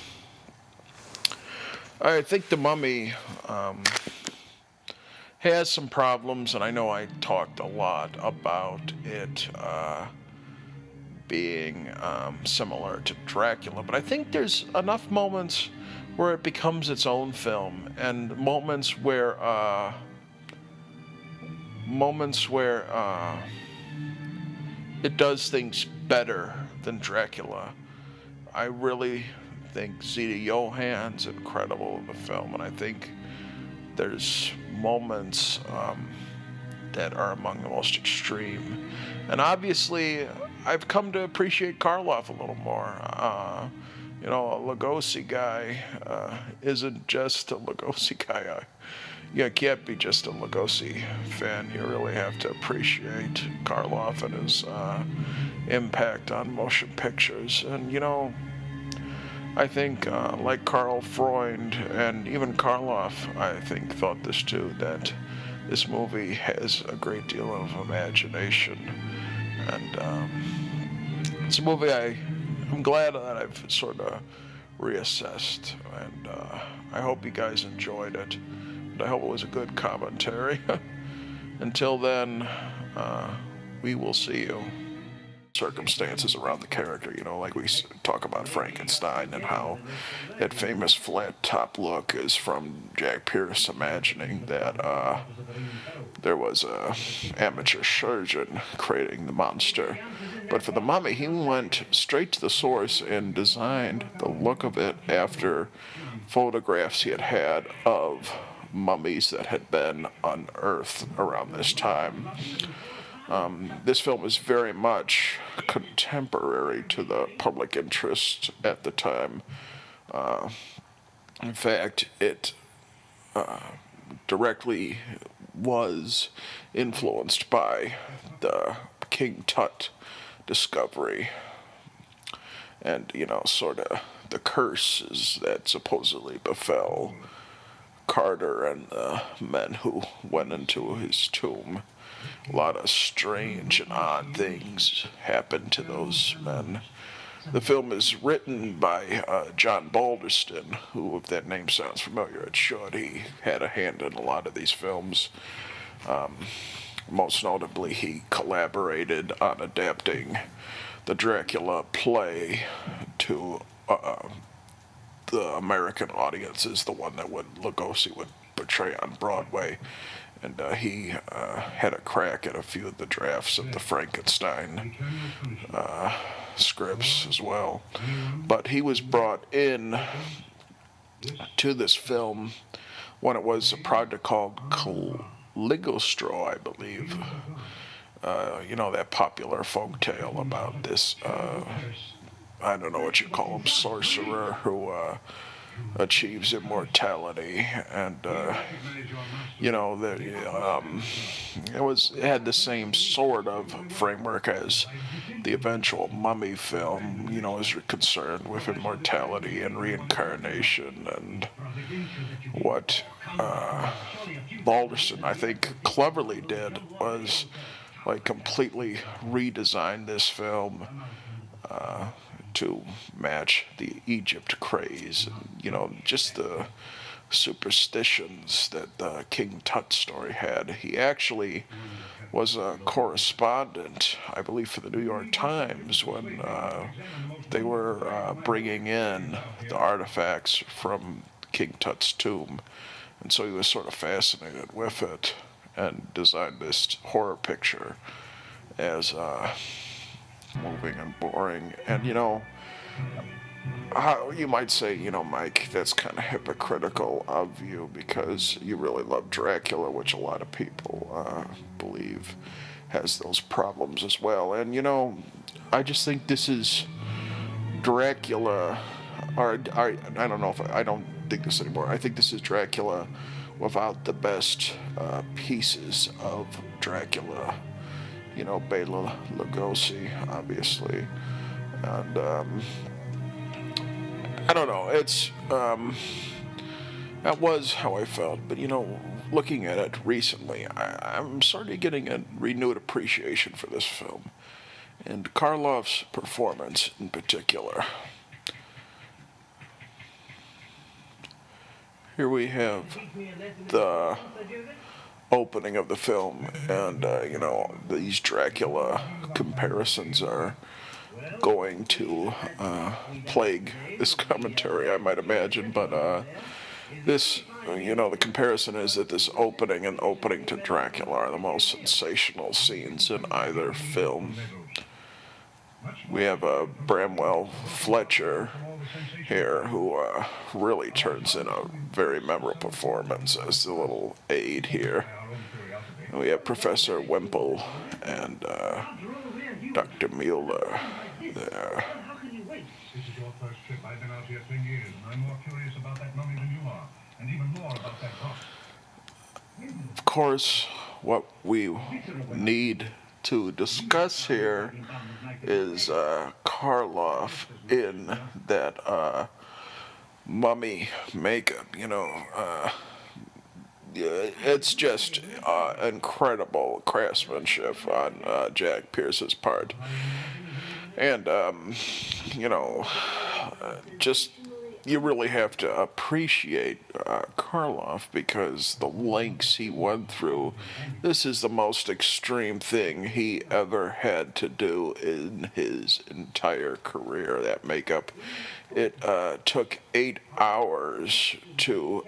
I think The Mummy has some problems, and I know I talked a lot about it being similar to Dracula, but I think there's enough moments where it becomes its own film, and moments where it does things better than Dracula. I really think Zita Johann's incredible in the film, and I think there's moments that are among the most extreme. And obviously, I've come to appreciate Karloff a little more. A Lugosi guy isn't just a Lugosi guy. You can't be just a Lugosi fan. You really have to appreciate Karloff and his impact on motion pictures. And, I think, like Karl Freund and even Karloff, I think, thought this too, that this movie has a great deal of imagination. And it's a movie I'm glad that I've sort of reassessed. And I hope you guys enjoyed it. And I hope it was a good commentary. Until then, we will see you. Circumstances around the character, like we talk about Frankenstein and how that famous flat top look is from Jack Pierce imagining that there was a amateur surgeon creating the monster. But for The Mummy, he went straight to the source and designed the look of it after photographs he had had of mummies that had been unearthed around this time. This film is very much contemporary to the public interest at the time. In fact, it directly was influenced by the King Tut discovery and, sort of the curses that supposedly befell Carter and the men who went into his tomb. A lot of strange and odd things happened to those men. The film is written by John Balderston, who, if that name sounds familiar, it should. He had a hand in a lot of these films. Most notably, he collaborated on adapting the Dracula play to the American audiences, the one that Lugosi would portray on Broadway. And he had a crack at a few of the drafts of the Frankenstein scripts as well. But he was brought in to this film when it was a project called Caligostro, I believe. That popular folk tale about this, I don't know what you call him, sorcerer who achieves immortality, and it had the same sort of framework as the eventual Mummy film, as you're concerned with immortality and reincarnation. And what Balderston, I think, cleverly did was completely redesign this film to match the Egypt craze. Just the superstitions that the King Tut story had. He actually was a correspondent, I believe, for the New York Times when they were bringing in the artifacts from King Tut's tomb. And so he was sort of fascinated with it and designed this horror picture as moving and boring. And, you might say, Mike, that's kind of hypocritical of you because you really love Dracula, which a lot of people believe has those problems as well. And, I just think this is Dracula, or I don't know if I don't think this anymore. I think this is Dracula without the best pieces of Dracula. Bela Lugosi, obviously. And, I don't know, that was how I felt, but looking at it recently, I'm sort of getting a renewed appreciation for this film, and Karloff's performance in particular. Here we have the opening of the film, and, these Dracula comparisons are going to plague this commentary, I might imagine, but this, the comparison is that this opening and opening to Dracula are the most sensational scenes in either film. We have Bramwell Fletcher here, who really turns in a very memorable performance as the little aide here. And we have Professor Wimple and Dr. Mueller there. This is your first trip. I've been out here 10 years, and I'm more curious about that mummy than you are, and even more about that box. Of course, what we need to discuss here is Karloff in that mummy makeup. It's just incredible craftsmanship on Jack Pierce's part. And, just, you really have to appreciate Karloff because the lengths he went through, this is the most extreme thing he ever had to do in his entire career, that makeup. It took 8 hours to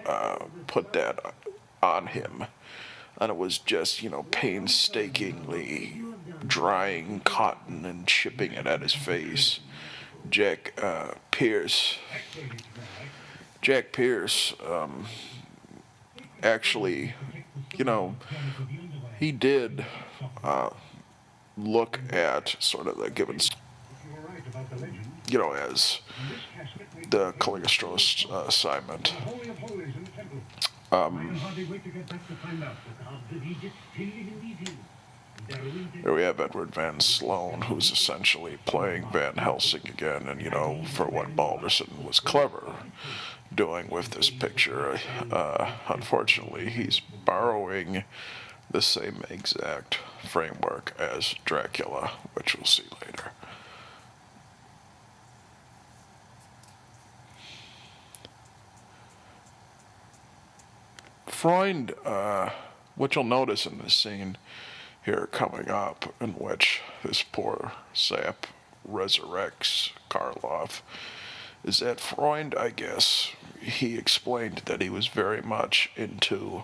put that on him. And it was just, painstakingly drying cotton and shipping it at his face. Jack Pierce actually, he did look at sort of the given, as the Caligostro assignment. Here we have Edward Van Sloan, who's essentially playing Van Helsing again, and for what Balderson was clever doing with this picture, unfortunately, he's borrowing the same exact framework as Dracula, which we'll see later. Freund, what you'll notice in this scene here coming up, in which this poor sap resurrects Karloff, is that Freund, I guess, he explained that he was very much into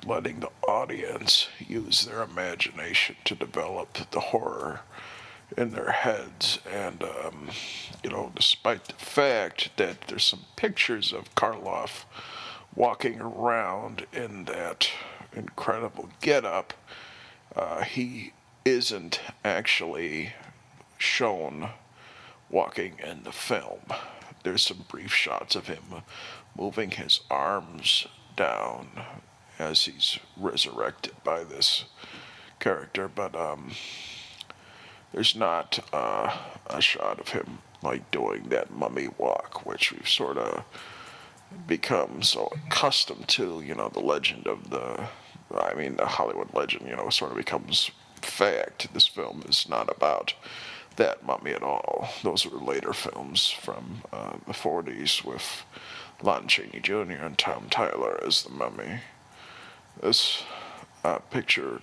letting the audience use their imagination to develop the horror in their heads. And, despite the fact that there's some pictures of Karloff walking around in that incredible getup, he isn't actually shown walking in the film. There's some brief shots of him moving his arms down as he's resurrected by this character, but there's not a shot of him like doing that mummy walk, which we've sort of become so accustomed to. The legend of the Hollywood legend, sort of becomes fact. This film is not about that mummy at all. Those were later films from the 40s with Lon Chaney Jr. and Tom Tyler as the mummy. This picture,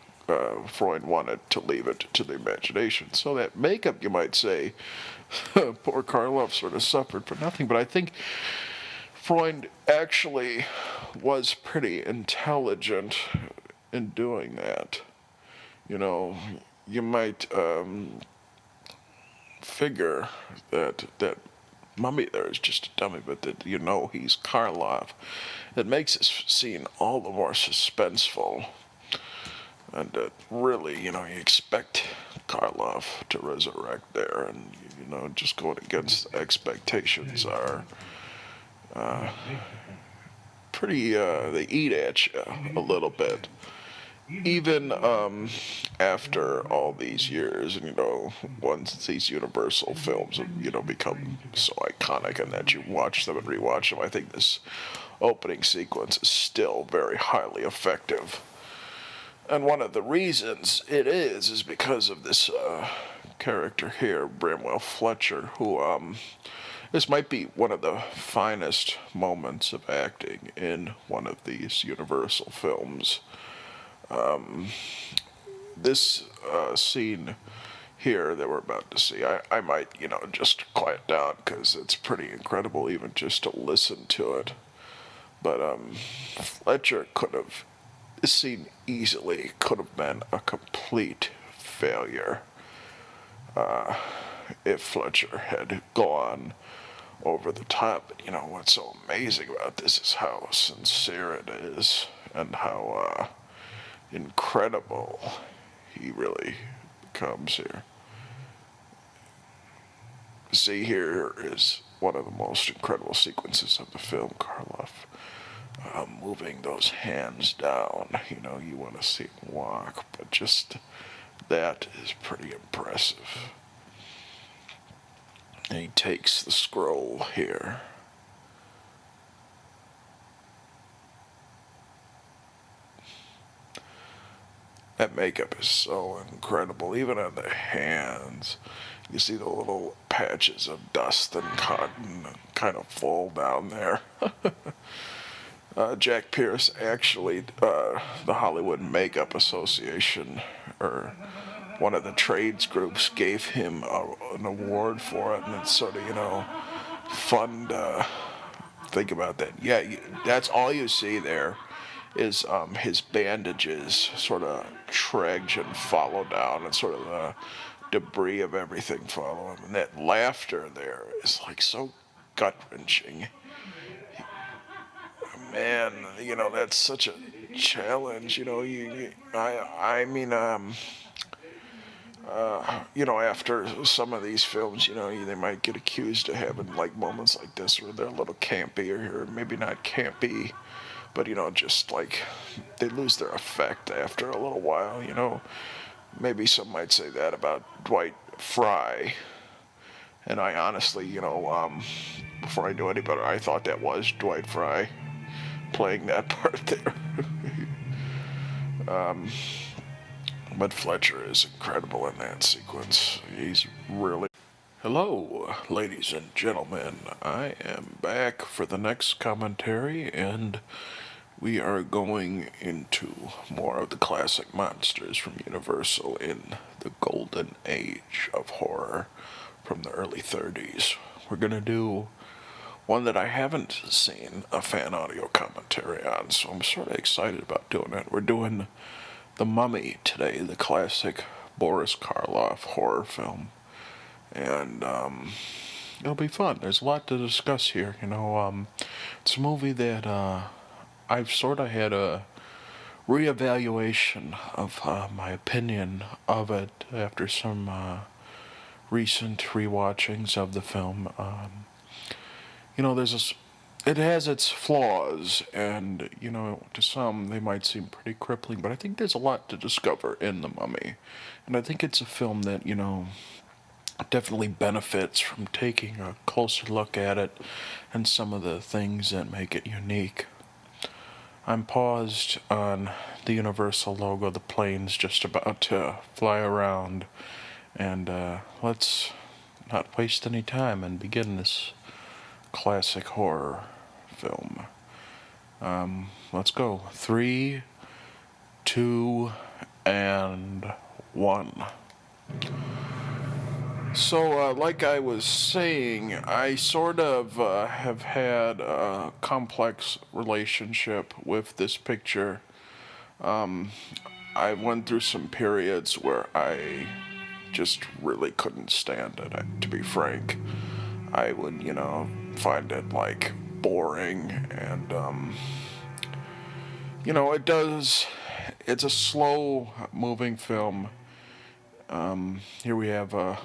Freund wanted to leave it to the imagination. So that makeup, you might say, poor Karloff sort of suffered for nothing. But I think Freund actually was pretty intelligent in doing that. You know, you might figure that mummy there is just a dummy, but that you know he's Karloff. It makes this scene all the more suspenseful. And really, you know, you expect Karloff to resurrect there, and, you know, just going against the expectations are pretty, they eat at you a little bit. Even after all these years, and, you know, once these Universal films have, you know, become so iconic and that you watch them and rewatch them, I think this opening sequence is still very highly effective. And one of the reasons it is because of this character here, Bramwell Fletcher, who, this might be one of the finest moments of acting in one of these Universal films. This scene here that we're about to see, I might, you know, just quiet down because it's pretty incredible even just to listen to it. But Fletcher could have, this scene easily could have been a complete failure if Fletcher had gone over the top. But, you know, what's so amazing about this is how sincere it is and how incredible he really becomes here. See, here is one of the most incredible sequences of the film, Karloff. Moving those hands down, you know, you want to see him walk, but just that is pretty impressive. And he takes the scroll here. That makeup is so incredible, even on the hands. You see the little patches of dust and cotton kind of fall down there. Jack Pierce actually, the Hollywood Makeup Association, or one of the trades groups, gave him an award for it, and it's sort of, you know, fun to think about that. Yeah, that's all you see there is his bandages sort of trudge and follow down, and sort of the debris of everything follow him. And that laughter there is like so gut-wrenching. Man, you know, that's such a challenge, you know, I mean, you know, after some of these films, you know, they might get accused of having, like, moments like this where they're a little campy, or maybe not campy, but, you know, just, like, they lose their effect after a little while, you know. Maybe some might say that about Dwight Fry, and I honestly, you know, before I knew any better, I thought that was Dwight Fry playing that part there. But Fletcher is incredible in that sequence. He's really... Hello, ladies and gentlemen. I am back for the next commentary, and we are going into more of the classic monsters from Universal in the golden age of horror from the early 30s. We're going to do one that I haven't seen a fan audio commentary on, so I'm sort of excited about doing it. We're doing The Mummy today, the classic Boris Karloff horror film. And it'll be fun. There's a lot to discuss here. You know, it's a movie that I've sort of had a reevaluation of my opinion of it after some recent rewatchings of the film. You know, it has its flaws, and, you know, to some they might seem pretty crippling, but I think there's a lot to discover in The Mummy. And I think it's a film that, you know, definitely benefits from taking a closer look at it and some of the things that make it unique. I'm paused on the Universal logo, the plane's just about to fly around, and let's not waste any time and begin this classic horror film. Let's go. 3, 2, and 1. So, like I was saying, I sort of have had a complex relationship with this picture. I went through some periods where I just really couldn't stand it, to be frank. I would, find it, like, boring, and, it's a slow-moving film. Here we have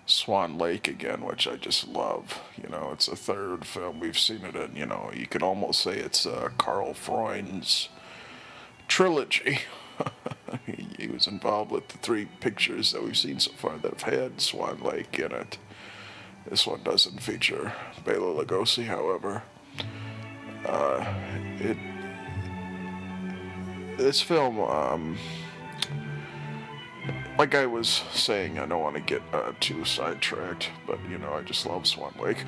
Swan Lake again, which I just love. It's a third film we've seen it in. You could almost say it's Karl Freunds' trilogy. He was involved with the 3 pictures that we've seen so far that have had Swan Lake in it. This one doesn't feature Bela Lugosi, however. This film, like I was saying, I don't want to get too sidetracked, but I just love Swan Lake.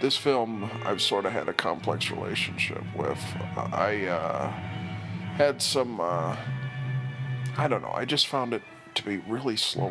This film I've sort of had a complex relationship with. I had some, I don't know, I just found it to be really slow.